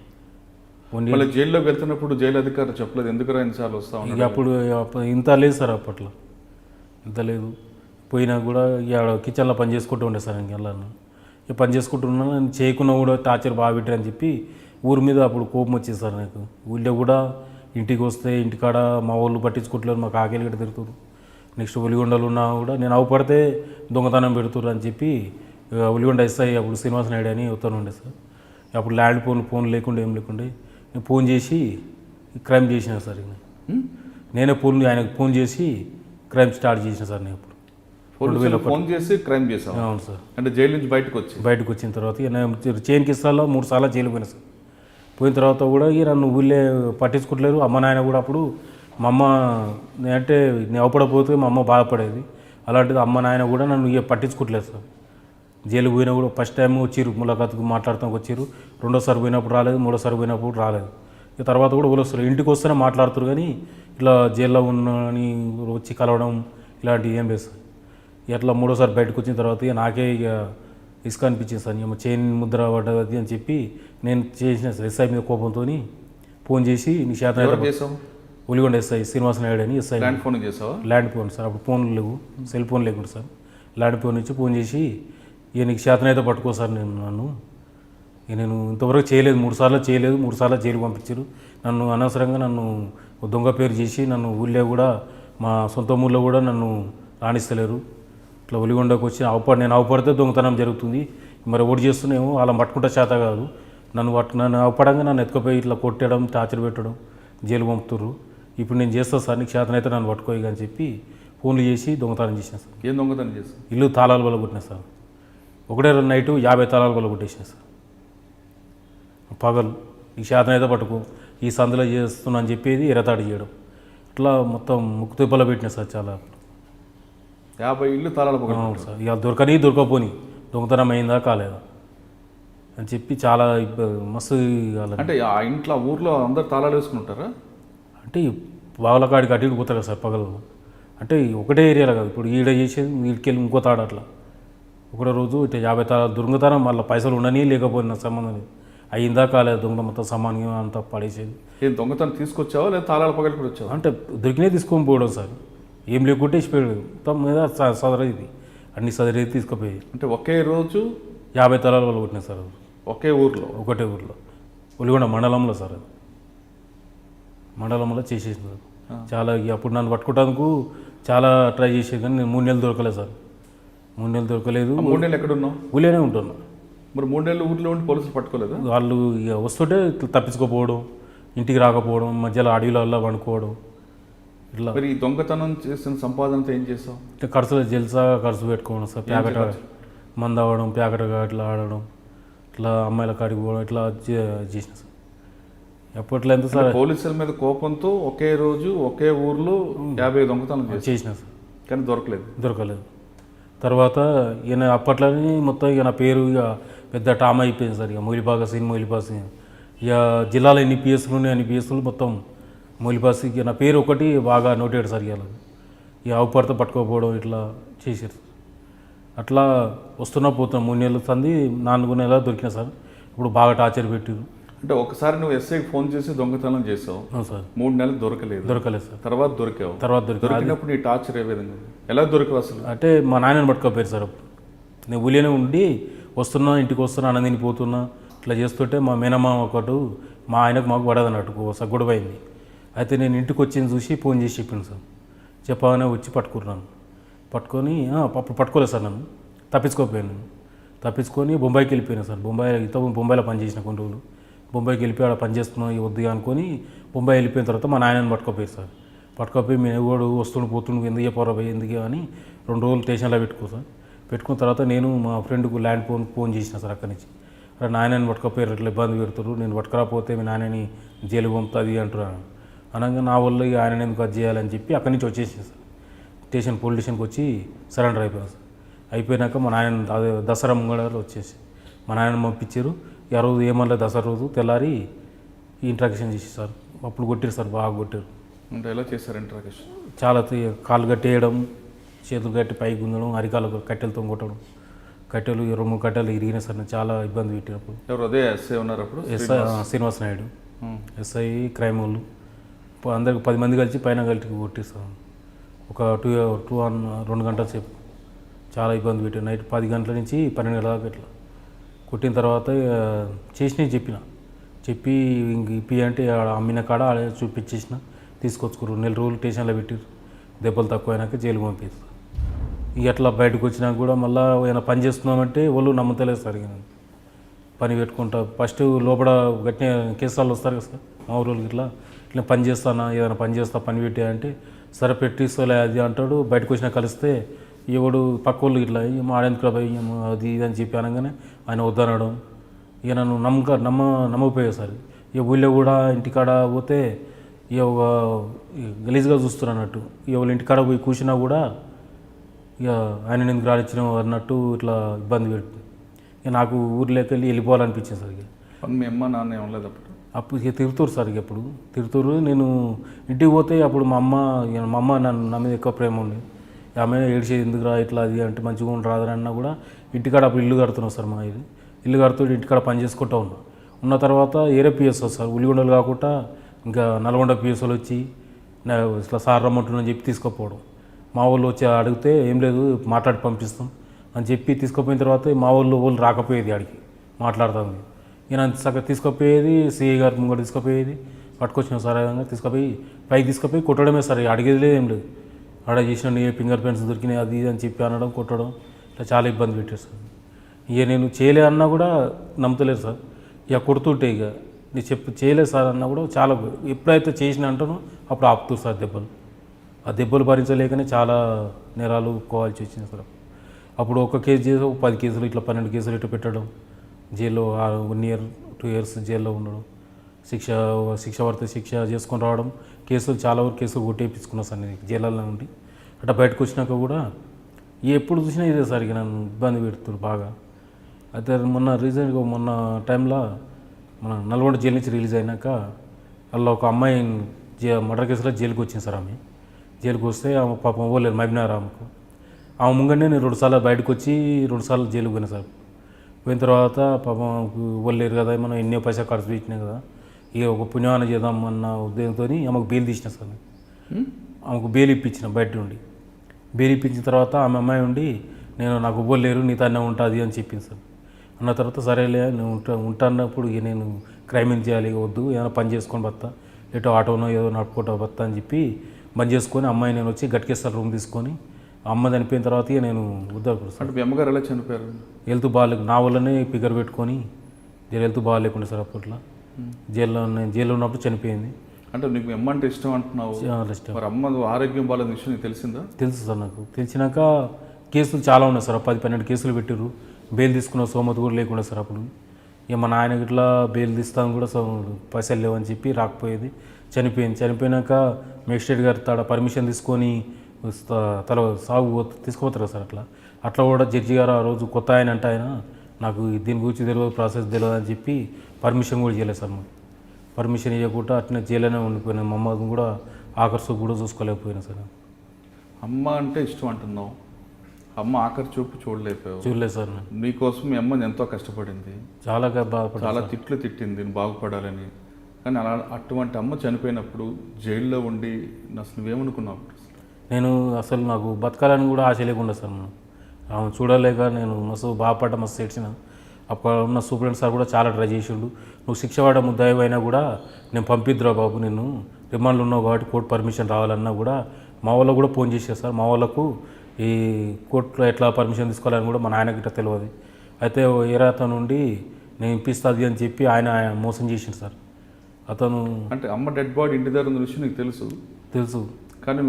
1 ఇయర్ జైల్లోకి వెళ్తున్నప్పుడు జైలు అధికారులు చెప్పలేదు ఎందుకు ఎన్నిసార్లు వస్తా ఇక అప్పుడు ఇంత లేదు సార్. అప్పట్లో ఇంత లేదు. పోయినా కూడా ఇక కిచెన్లో పని చేసుకుంటూ ఉండే సార్. ఇంక వెళ్ళాను ఇక పని చేసుకుంటున్నా, నేను చేయకున్నా కూడా టార్చర్ బాగా పెట్టారని చెప్పి ఊరి మీద అప్పుడు కోపం వచ్చేది సార్ నాకు. ఊళ్ళో కూడా ఇంటికి వస్తే ఇంటికాడ మా వాళ్ళు పట్టించుకోవట్లేదు, మాకు ఆకేలు గట్ట తిరుగుతారు. నెక్స్ట్ ఉలిగొండలు ఉన్నా కూడా నేను అవపడితే దొంగతనం పెడుతురు అని చెప్పి ఉలిగొండ ఎస్ఐ అప్పుడు శ్రీనివాస నాయుడు అని ఉత్తరం ఉండే సార్. అప్పుడు ల్యాండ్ ఫోన్ లేకుండా ఏం లేకుండా నేను ఫోన్ చేసి క్రైమ్ చేసిన సార్. నేనే ఆయనకు ఫోన్ చేసి క్రైమ్ స్టార్ట్ చేసిన సార్. నేను ఇప్పుడు ఫోన్ చేసి క్రైమ్ చేశాను. అవును సార్. అంటే జైలు నుంచి బయటకు వచ్చిన తర్వాత చైన్ కిస్తాల్లో 3 సార్లు జైలు పోయినా సార్. పోయిన తర్వాత కూడా ఇక నన్ను ఊళ్ళే పట్టించుకోవట్లేరు. అమ్మ నాయన కూడా అప్పుడు మా అమ్మ అంటే నేను అవపడపోతే మా అమ్మ బాధపడేది. అలాంటిది అమ్మ నాయన కూడా నన్ను ఇక పట్టించుకోవట్లేదు సార్. జైలు పోయినా కూడా ఫస్ట్ టైం వచ్చిర్రు, ములాఖాతుకు మాట్లాడుతానికి వచ్చిర్రు. 2వ సారి పోయినప్పుడు రాలేదు, 3వ సారి పోయినప్పుడు రాలేదు. ఇక తర్వాత కూడా వస్తారు, ఇంటికి వస్తేనే మాట్లాడుతారు కానీ ఇట్లా జైల్లో ఉన్నని వచ్చి కలవడం ఇలాంటివి ఏం లేదు సార్. ఇట్లా 3వ సారి బయటకు వచ్చిన తర్వాత ఇక నాకే ఇక ఇసుక అనిపించింది సార్. ఏమో చైన్ ముద్ర పడ్డది అని చెప్పి నేను చేసిన సార్. ఎస్ఐ మీద కోపంతో ఫోన్ చేసి నీ శాతం ఉలిగొండ ఎస్ఐ శ్రీనివాస నాయుడు అని ఎస్ఐ ల్యాండ్ ఫోన్ సార్. అప్పుడు ఫోన్లు లేవు, సెల్ ఫోన్ లేకుండా సార్. ల్యాండ్ ఫోన్ నుంచి ఫోన్ చేసి ఇక నీకు శాతనైతే పట్టుకో సార్ నేను ఇంతవరకు చేయలేదు, 3 సార్లు చేయలేదు, 3 సార్లు జైలు పంపించారు. నన్ను అనవసరంగా నన్ను దొంగ పేరు చేసి నన్ను ఊళ్ళో కూడా మా సొంత ఊళ్ళో కూడా నన్ను రాణిస్తలేరు. ఇట్లా ఉలిగొండకు వచ్చి నేను అవపడితే దొంగతనం జరుగుతుంది, మరి ఓడి చేస్తున్నామో అలా పట్టుకుంటే చేత కాదు. నన్ను అవపడంగా నన్ను ఎత్తుకుపోయి ఇట్లా కొట్టడం, టార్చర్ పెట్టడం, జైలు పంపుతుర్రు. ఇప్పుడు నేను చేస్తాను సార్, నీకు చేతనైతే నన్ను పట్టుకోయి అని చెప్పి ఫోన్లు చేసి దొంగతనం చేసిన సార్. ఏం దొంగతనం చేస్తాను? ఇల్లు తాళాలు వల్ల కొట్టినా సార్. ఒకటే నైటు 50 తాళాలు వల్ల కొట్టేసిన సార్. పగలు నీకు శాతనైతే పట్టుకో, ఈ సందులో చేస్తున్నా అని చెప్పేది ఎరతాడు చేయడం, ఇట్లా మొత్తం ముక్కు తిప్పలో పెట్టినా సార్. చాలా 50 ఇల్లు తాళాలు సార్. ఇక దొరకపోని దొంగతనం అయిందా కాలేదా అని చెప్పి చాలా మస్తు. అంటే ఆ ఇంట్లో ఊర్లో అందరు తాళాలు వేసుకుంటారా? అంటే బావుల కాడికి అటు ఇటు పోతారు సార్ పగలు. అంటే ఒకటే ఏరియాలో కాదు, ఇప్పుడు ఈడ చేసేది వీడికెళ్ళి ఇంకో తాడు అట్లా. ఒకటో రోజు ఇట్లా 50 తాళాలు దొంగతనం, మళ్ళీ పైసలు ఉండని లేకపోయినా సంబంధం లేదు. అయిందా కాలేదు దొంగ మొత్తం సామాన్యం అంతా పడేసేది. ఏం దొంగతనం తీసుకొచ్చావా లేదా తాళాలు పగలు కూడా వచ్చావా? అంటే దొరికినే తీసుకొని పోవడం సార్, ఏం లేకుంటే ఇచ్చిపోయాడు మొత్తం మీద సదరేది అన్ని సదరేది తీసుకుపోయి. అంటే ఒకే రోజు 50 తలాల వాళ్ళు కొట్టినాయి సార్, ఒకే ఊర్లో? ఒకటే ఊర్లో, ఒలిగొండ మండలంలో సార్, అది మండలంలో చేసేసింది. చాలా అప్పుడు నన్ను పట్టుకోవడానికి చాలా ట్రై చేసేది కానీ నేను 3 నెలలు దొరకలేదు సార్, 3 నెలలు దొరకలేదు. 3 నెలలు ఎక్కడున్నావు? ఊళ్ళోనే ఉంటున్నా. మరి 3 నెలలు ఊర్లో ఉండి పోలీసులు పట్టుకోలేదా? వాళ్ళు ఇక వస్తుంటే ఇట్లా తప్పించుకోపోవడం, ఇంటికి రాకపోవడం, మధ్యలో అడవిలో వండుకోవడం, ఇట్లా. మరి ఈ దొంగతనం చేసిన సంపాదనతో ఏం చేస్తావు? ఇట్లా ఖర్చులు జల్సా ఖర్చు పెట్టుకోవడం సార్, ప్యాకెట్ మందు అవ్వడం, ప్యాకెట్గా ఇట్లా ఆడడం, ఇట్లా అమ్మాయిల కాడికి పోవడం, ఇట్లా చేసిన సార్. ఎప్పట్లో ఎంత సార్ పోలీసుల మీద కోపంతో ఒకే రోజు ఒకే ఊర్లో 50 దొంగతనం చేసిన సార్, కానీ దొరకలేదు. తర్వాత ఈయన అప్పట్లోనే మొత్తం ఇక నా పేరు ఇక పెద్ద టామ్ అయిపోయింది సార్. ఇక మొయిలిపాస్ ఇక జిల్లాలో ఎన్ని పిఎస్లు ఉన్నాయి అన్ని పిఎస్లు మొత్తం మొయిలిపాస్. ఇక నా పేరు ఒకటి బాగా నోటెడ్ సార్. ఇక అవుపడితో పట్టుకోకపోవడం ఇట్లా చేశారు. అట్లా వస్తున్నా పోతున్నా 3 నెలలు సంది 4 నెలలు దొరికినా సార్. ఇప్పుడు బాగా టార్చర్ పెట్టారు. అంటే ఒకసారి నువ్వు ఎస్ఐకి ఫోన్ చేసి దొంగతనం చేసావు సార్, 3 నెలలు దొరకలేదు సార్. తర్వాత దొరికావు. దొరికినప్పుడు నీ టార్చర్ ఏ విధంగా, ఎలా దొరికావు అసలు? అంటే మా నాయనని పట్టుకోపోయారు సార్. నేను ఊళ్ళోనే ఉండి వస్తున్నా, ఇంటికి వస్తున్నా, అన్నం పోతున్నా, ఇట్లా చేస్తుంటే మా మేనమ్మ ఒకటి మా ఆయనకు మాకు పడదన్నట్టు ఒకసారి గొడవ అయింది. అయితే నేను ఇంటికి వచ్చింది చూసి ఫోన్ చేసి చెప్పాను సార్. చెప్పగానే వచ్చి పట్టుకున్నాను. పట్టుకొని అప్పుడు పట్టుకోలేదు సార్, నన్ను తప్పించుకోపోయాను. తప్పించుకొని బొంబాయికి వెళ్ళిపోయాను సార్. బొంబాయిలో పనిచేసిన కొన్ని రోజులు. బొంబాయికి వెళ్ళిపోయి అక్కడ పనిచేస్తున్నాం వద్దు అనుకొని బొంబాయి వెళ్ళిపోయిన తర్వాత మా నాయనని పట్టుకోపోయారు సార్. పట్టుకోపోయి మేము ఎవడు పోతుండు ఎందుకు చెప్పారా పోయి ఎందుకు అని 2 రోజులు స్టేషన్లో సార్. పెట్టుకున్న తర్వాత నేను మా ఫ్రెండ్కు ల్యాండ్ ఫోన్ చేసిన సార్. అక్కడి నుంచి అక్కడ నాయనని పట్టుకోపోయారు, ఇట్లా ఇబ్బంది పెడుతున్నారు, నేను పట్టుకురాకపోతే మీ నాయనని జైలుకి పంపుతుంది అంటున్నాను. అనగా నా వల్ల ఇక ఆయన ఎందుకు అది చేయాలని చెప్పి అక్కడి నుంచి వచ్చేసింది సార్. పోలీస్ స్టేషన్కి వచ్చి సరెండర్ అయిపోయాను సార్. అయిపోయినాక మా నాయన దసరా ముంగళలో వచ్చేసి మా నాయన పంపించారు. ఆ రోజు ఏమన్నా దసరా రోజు తెల్లారి ఇంట్రాక్షన్ చేసి సార్. అప్పుడు కొట్టారు సార్, బాగా కొట్టారు. అంటే ఎలా చేశారు ఇంట్రాక్షన్? చాలా కాళ్ళు కట్టేయడం, చేతులు కట్టి పైకి గుంజడం, అరికాలు కట్టెలతో కొట్టడం. కట్టెలు 2-3 కట్టెలు ఇరిగినాయి సార్. నేను చాలా ఇబ్బంది పెట్టినప్పుడు. ఎవరు అదే ఎస్ఐ ఉన్నారు అప్పుడు? SI Srinivasa Naidu, SI crime వాళ్ళు అందరికి 10 మంది కలిసి పైన కలిసి కొట్టిస్తాను. ఒక 2 గంటల సేపు చాలా ఇబ్బంది పెట్టాను. నైట్ 10 గంటల నుంచి 12 గంటల దాకా ఇట్లా కొట్టిన తర్వాత చేసినవి చెప్పి ఇంక ఇప్పి అంటే అమ్మిన కాడ చూపించేసిన, తీసుకొచ్చుకోరు. 2 నెల రోజులు స్టేషన్లో పెట్టారు. దెబ్బలు తక్కువ అయినాక జైలుకి పంపిస్తారు. ఇక అట్లా బయటకు వచ్చినాక కూడా మళ్ళీ ఏమైనా పని చేస్తున్నామంటే వాళ్ళు నమ్మతలేదు సార్. పని పెట్టుకుంటా ఫస్ట్ లోపల గట్టిన కేసులు వస్తారు కదా సార్ మా ఊళ్ళకి, ఇట్లా పని చేస్తానా, ఏదైనా పని చేస్తా పని పెట్టి అంటే సరే పెట్టిస్తలే అది అంటాడు. బయటకు వచ్చినా కలిస్తే ఎవడు పక్క వాళ్ళు ఇట్లా మాడేందుకు పోయి అది ఇది అని చెప్పి అనగానే ఆయన వద్దనడం. ఇక నన్ను నమ్మకపోయావు సార్. ఇక ఊళ్ళో కూడా ఇంటికాడ పోతే ఇక ఒక గలీజ్గా చూస్తున్నారు అన్నట్టు. ఇక వాళ్ళ ఇంటికాడ పోయి కూర్చున్నా కూడా ఇక ఆయన ఎందుకు రానిచ్చినావు అన్నట్టు ఇట్లా ఇబ్బంది పెడుతుంది. ఇక నాకు ఊర్లోకి వెళ్ళిపోవాలనిపించింది సార్. ఇక మీ అమ్మ నాన్న ఏమలేదు అప్పుడు ఇక తిరుగుతారు సార్. ఇక ఎప్పుడు తిరుగుతారు. నేను ఇంటికి పోతే అప్పుడు మా అమ్మ నా మీద ఎక్కువ ప్రేమ ఉండేది. ఆమె ఏడ్చేది ఎందుకు రా ఇట్లా అది అంటే మంచిగా రాదని అన్నా కూడా ఇంటికాడ అప్పుడు ఇల్లు కడుతున్నాం సార్. మా ఇల్లు కడుతూ ఇంటికాడ పని చేసుకుంటూ ఉన్న తర్వాత ఏరే పిఎస్ సార్. ఉల్లిగొండలు కాకుండా ఇంకా నల్గొండ పిఎస్లు వచ్చి ఇట్లా సార్ రమ్మంటున్నాను చెప్పి తీసుకుపోవడం. మా వాళ్ళు వచ్చి అడిగితే ఏం లేదు మాట్లాడి పంపిస్తాం అని చెప్పి తీసుకుపోయిన తర్వాత మా వాళ్ళు రాకపోయేది ఆడికి మాట్లాడుతుంది. ఈయన సగం తీసుకుపోయేది, సిఐ గారి ముంగడ తీసుకుపోయేది, పట్టుకొచ్చిన సార్ విధంగా తీసుకుపోయి పైకి తీసుకుపోయి కొట్టడమే సార్. అడిగేది లేదు, ఏం లేదు. ఆడ చేసిన ఫింగర్ ప్రింట్స్ దొరికినాయి అది ఇది అని చెప్పి అనడం, కొట్టడం, ఇట్లా చాలా ఇబ్బంది పెట్టారు సార్. ఇక నేను చేయలే అన్నా కూడా నమ్మతలేదు సార్. ఇక కొడుతుంటే ఇక నేను చేయలేదు సార్ అన్నా కూడా చాలా ఎప్పుడైతే చేసిన అంటానో అప్పుడు ఆపుతారు సార్ దెబ్బలు. ఆ దెబ్బలు భరించలేకనే చాలా నేరాలు కోవాల్సి వచ్చింది సార్. అప్పుడు ఒక కేసు చేసి 10 కేసులు ఇట్లా 12 కేసులు ఇట్లా పెట్టడం, జైల్లో 1 year 2 years జైల్లో ఉండడం, శిక్ష పడితే శిక్ష చేసుకొని రావడం. కేసులు చాలా వరకు కేసులు కొట్టేపించుకున్నా సార్ నేను జైల్లో ఉండి. అట్లా బయటకు వచ్చినాక కూడా ఎప్పుడు చూసినా ఇదే సార్. ఇక నన్ను ఇబ్బంది పెడుతున్నారు బాగా. అయితే రీసెంట్గా మొన్న టైంలో మన నల్గొండ జైలు నుంచి రిలీజ్ అయినాక అలా ఒక అమ్మాయి మర్డర్ కేసులో జైలుకి వచ్చింది సార్. ఆమె జైలుకి వస్తే ఆమె పాపం పోలేదు మహబూబ్నగర్. ఆమెకు ఆమె ముంగనే నేను 2 సార్లు బయటకు వచ్చి 2 సార్లు జైలుకి పోయినా సార్. పోయిన తర్వాత పాపం ఇవ్వలేరు కదా, మనం ఎన్నో పైసా ఖర్చు పెట్టినాయి కదా, ఇక ఒక పుణ్యమాన చేద్దాం అన్న ఉద్దేశంతో ఆమెకు బెయిల్ తీసిన సార్. ఆమెకు బెయిల్ ఇప్పించిన బయట ఉండి. బెయిల్ ఇప్పించిన తర్వాత ఆమె అమ్మాయి ఉండి నాకు ఇవ్వలేరు నీతో అన్నీ ఉంటుంది అని చెప్పింది సార్. అన్న తర్వాత సరేలే నేను ఉంటాన్నప్పుడు ఇక నేను క్రైమ్ ఏం చేయాలి, వద్దు ఏదైనా పని చేసుకొని బత్తా, ఎటో ఆటోనో ఏదో నడుపుకుంటా బత్తా అని చెప్పి బంద్ చేసుకొని అమ్మాయి నేను వచ్చి గట్కేస్తారు రూమ్ తీసుకొని అమ్మ చనిపోయిన తర్వాత ఇక నేను వద్దాడు సార్. అంటే మీ అమ్మగారు ఎలా చనిపోయారు? హెల్త్ బాగాలేక నా వల్లనే ఫిగర్ పెట్టుకొని హెల్త్ బాగాలేకుండా సార్ అప్పట్లో జైల్లో ఉన్నప్పుడు చనిపోయింది. అంటే నీకు మీ అమ్మ అంటే ఇష్టం అంటున్నావు, చాలా ఇష్టం. మరి అమ్మ ఆరోగ్యం బాగాలేని విషయం నీకు తెలిసిందా? తెలుసు సార్. నాకు తెలిసినాక కేసులు చాలా ఉన్నాయి సార్, 10-12 కేసులు పెట్టారు. బెయిల్ తీసుకున్న సోమత కూడా లేకుండా సార్. అప్పుడు ఇక మా నాయనకి ఇట్లా బెయిల్ తీస్తాను కూడా పైసలు లేవని చెప్పి రాకపోయేది. చనిపోయినాక మేజిస్ట్రేట్ గారు తాడ పర్మిషన్ తీసుకొని సాగు తీసుకుపోతారు సార్. అట్లా కూడా జడ్జి గారు ఆ రోజు కొత్త ఆయన అంటే ఆయన నాకు దీని గురించి తెలియదు, ప్రాసెస్ తెలియదు అని చెప్పి పర్మిషన్ కూడా చేయలేదు సార్. మాకు పర్మిషన్ ఇవ్వకుండా అట్నే జైల్లోనే ఉండిపోయినా. మా అమ్మకు కూడా ఆఖరి చూపు కూడా చూసుకోలేకపోయినా సార్. అమ్మ అంటే ఇష్టం అంటున్నావు, అమ్మ ఆఖరి చూపు చూడలేదు సార్. నీకోసం మీ అమ్మ ఎంతో కష్టపడింది, చాలా బాధపడి చాలా తిట్లు తిట్టింది బాగుపడాలని. కానీ అలా అటువంటి అమ్మ చనిపోయినప్పుడు జైల్లో ఉండి అసలు నువ్వేమనుకున్నావు? నేను అసలు నాకు బతకాలని కూడా ఆశ లేకుండా సార్. ఆమె చూడలేక నేను బాధపడ్డా, మస్తు ఏడ్చిన. అప్పుడు ఉన్న సూపరింటెండెంట్ సార్ కూడా చాలా ట్రై చేసిండు. నువ్వు శిక్ష పడ్డ ముద్దాయి అయినా కూడా నేను పంపిద్దురా బాబు, నేను రిమాండ్లో ఉన్నావు కాబట్టి కోర్టు పర్మిషన్ రావాలన్నా కూడా మా వాళ్ళకు కూడా ఫోన్ చేశారు సార్. మా వాళ్ళకు ఈ కోర్టులో ఎట్లా పర్మిషన్ తీసుకోవాలని కూడా మా నాయనకి ఇట్లా తెలియదు. అయితే ఏరాతను నుండి నేను ఇప్పిస్తుంది అని చెప్పి ఆయన మోసం చేసిండు సార్. అతను అంటే అమ్మ డెడ్ బాడీ ఇంటి దగ్గర ఉన్న విషయం నీకు తెలుసు కానీ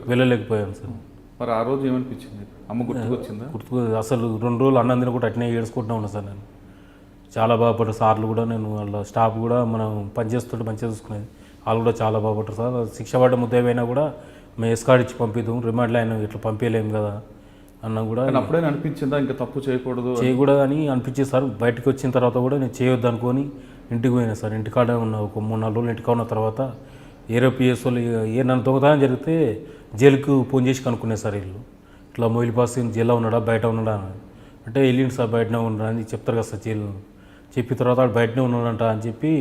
వెళ్ళలేకపోయాను సార్. మరి ఆ రోజు ఏమనిపించింది? అమ్మ గుర్తుకొచ్చిందా? అసలు 2 రోజులు అన్నం తిన కూడా అట్నే ఏడుచుకుంటూ ఉన్నా సార్. నేను చాలా బాధపడ్డా. సార్లు కూడా నేను వాళ్ళ స్టాఫ్ కూడా మనం పనిచేస్తుంటే మంచిగా చూసుకునేది, వాళ్ళు కూడా చాలా బాధపడ్డారు సార్. శిక్ష పడ్డ ముద్దాయినా కూడా మేము ఎస్కార్డ్ ఇచ్చి పంపిద్దాం, రిమాండ్లో ఆయన ఇట్లా పంపించలేము కదా అన్న కూడా. అప్పుడైనా అనిపించిందా ఇంకా తప్పు చేయకూడదు అని అనిపించేది సార్. బయటకు వచ్చిన తర్వాత కూడా నేను చేయొద్దు అనుకొని ఇంటికి పోయినా సార్. ఇంటికాడ ఉన్న ఒక 3-4 రోజులు ఇంటికా ఉన్న తర్వాత ఏరోపిఎస్ వాళ్ళు నన్ను దొంగతనం జరిగితే జైలుకు ఫోన్ చేసి కనుక్కునే సార్. వీళ్ళు ఇట్లా మొయిల్పాస్ జైల్లో ఉన్నాడా బయట ఉన్నాడా అని అంటే వెళ్ళిండు సార్, బయటనే ఉన్నాడా అని చెప్తారు కదా సార్. జైలు చెప్పిన తర్వాత వాడు బయటనే ఉన్నాడంట అని చెప్పి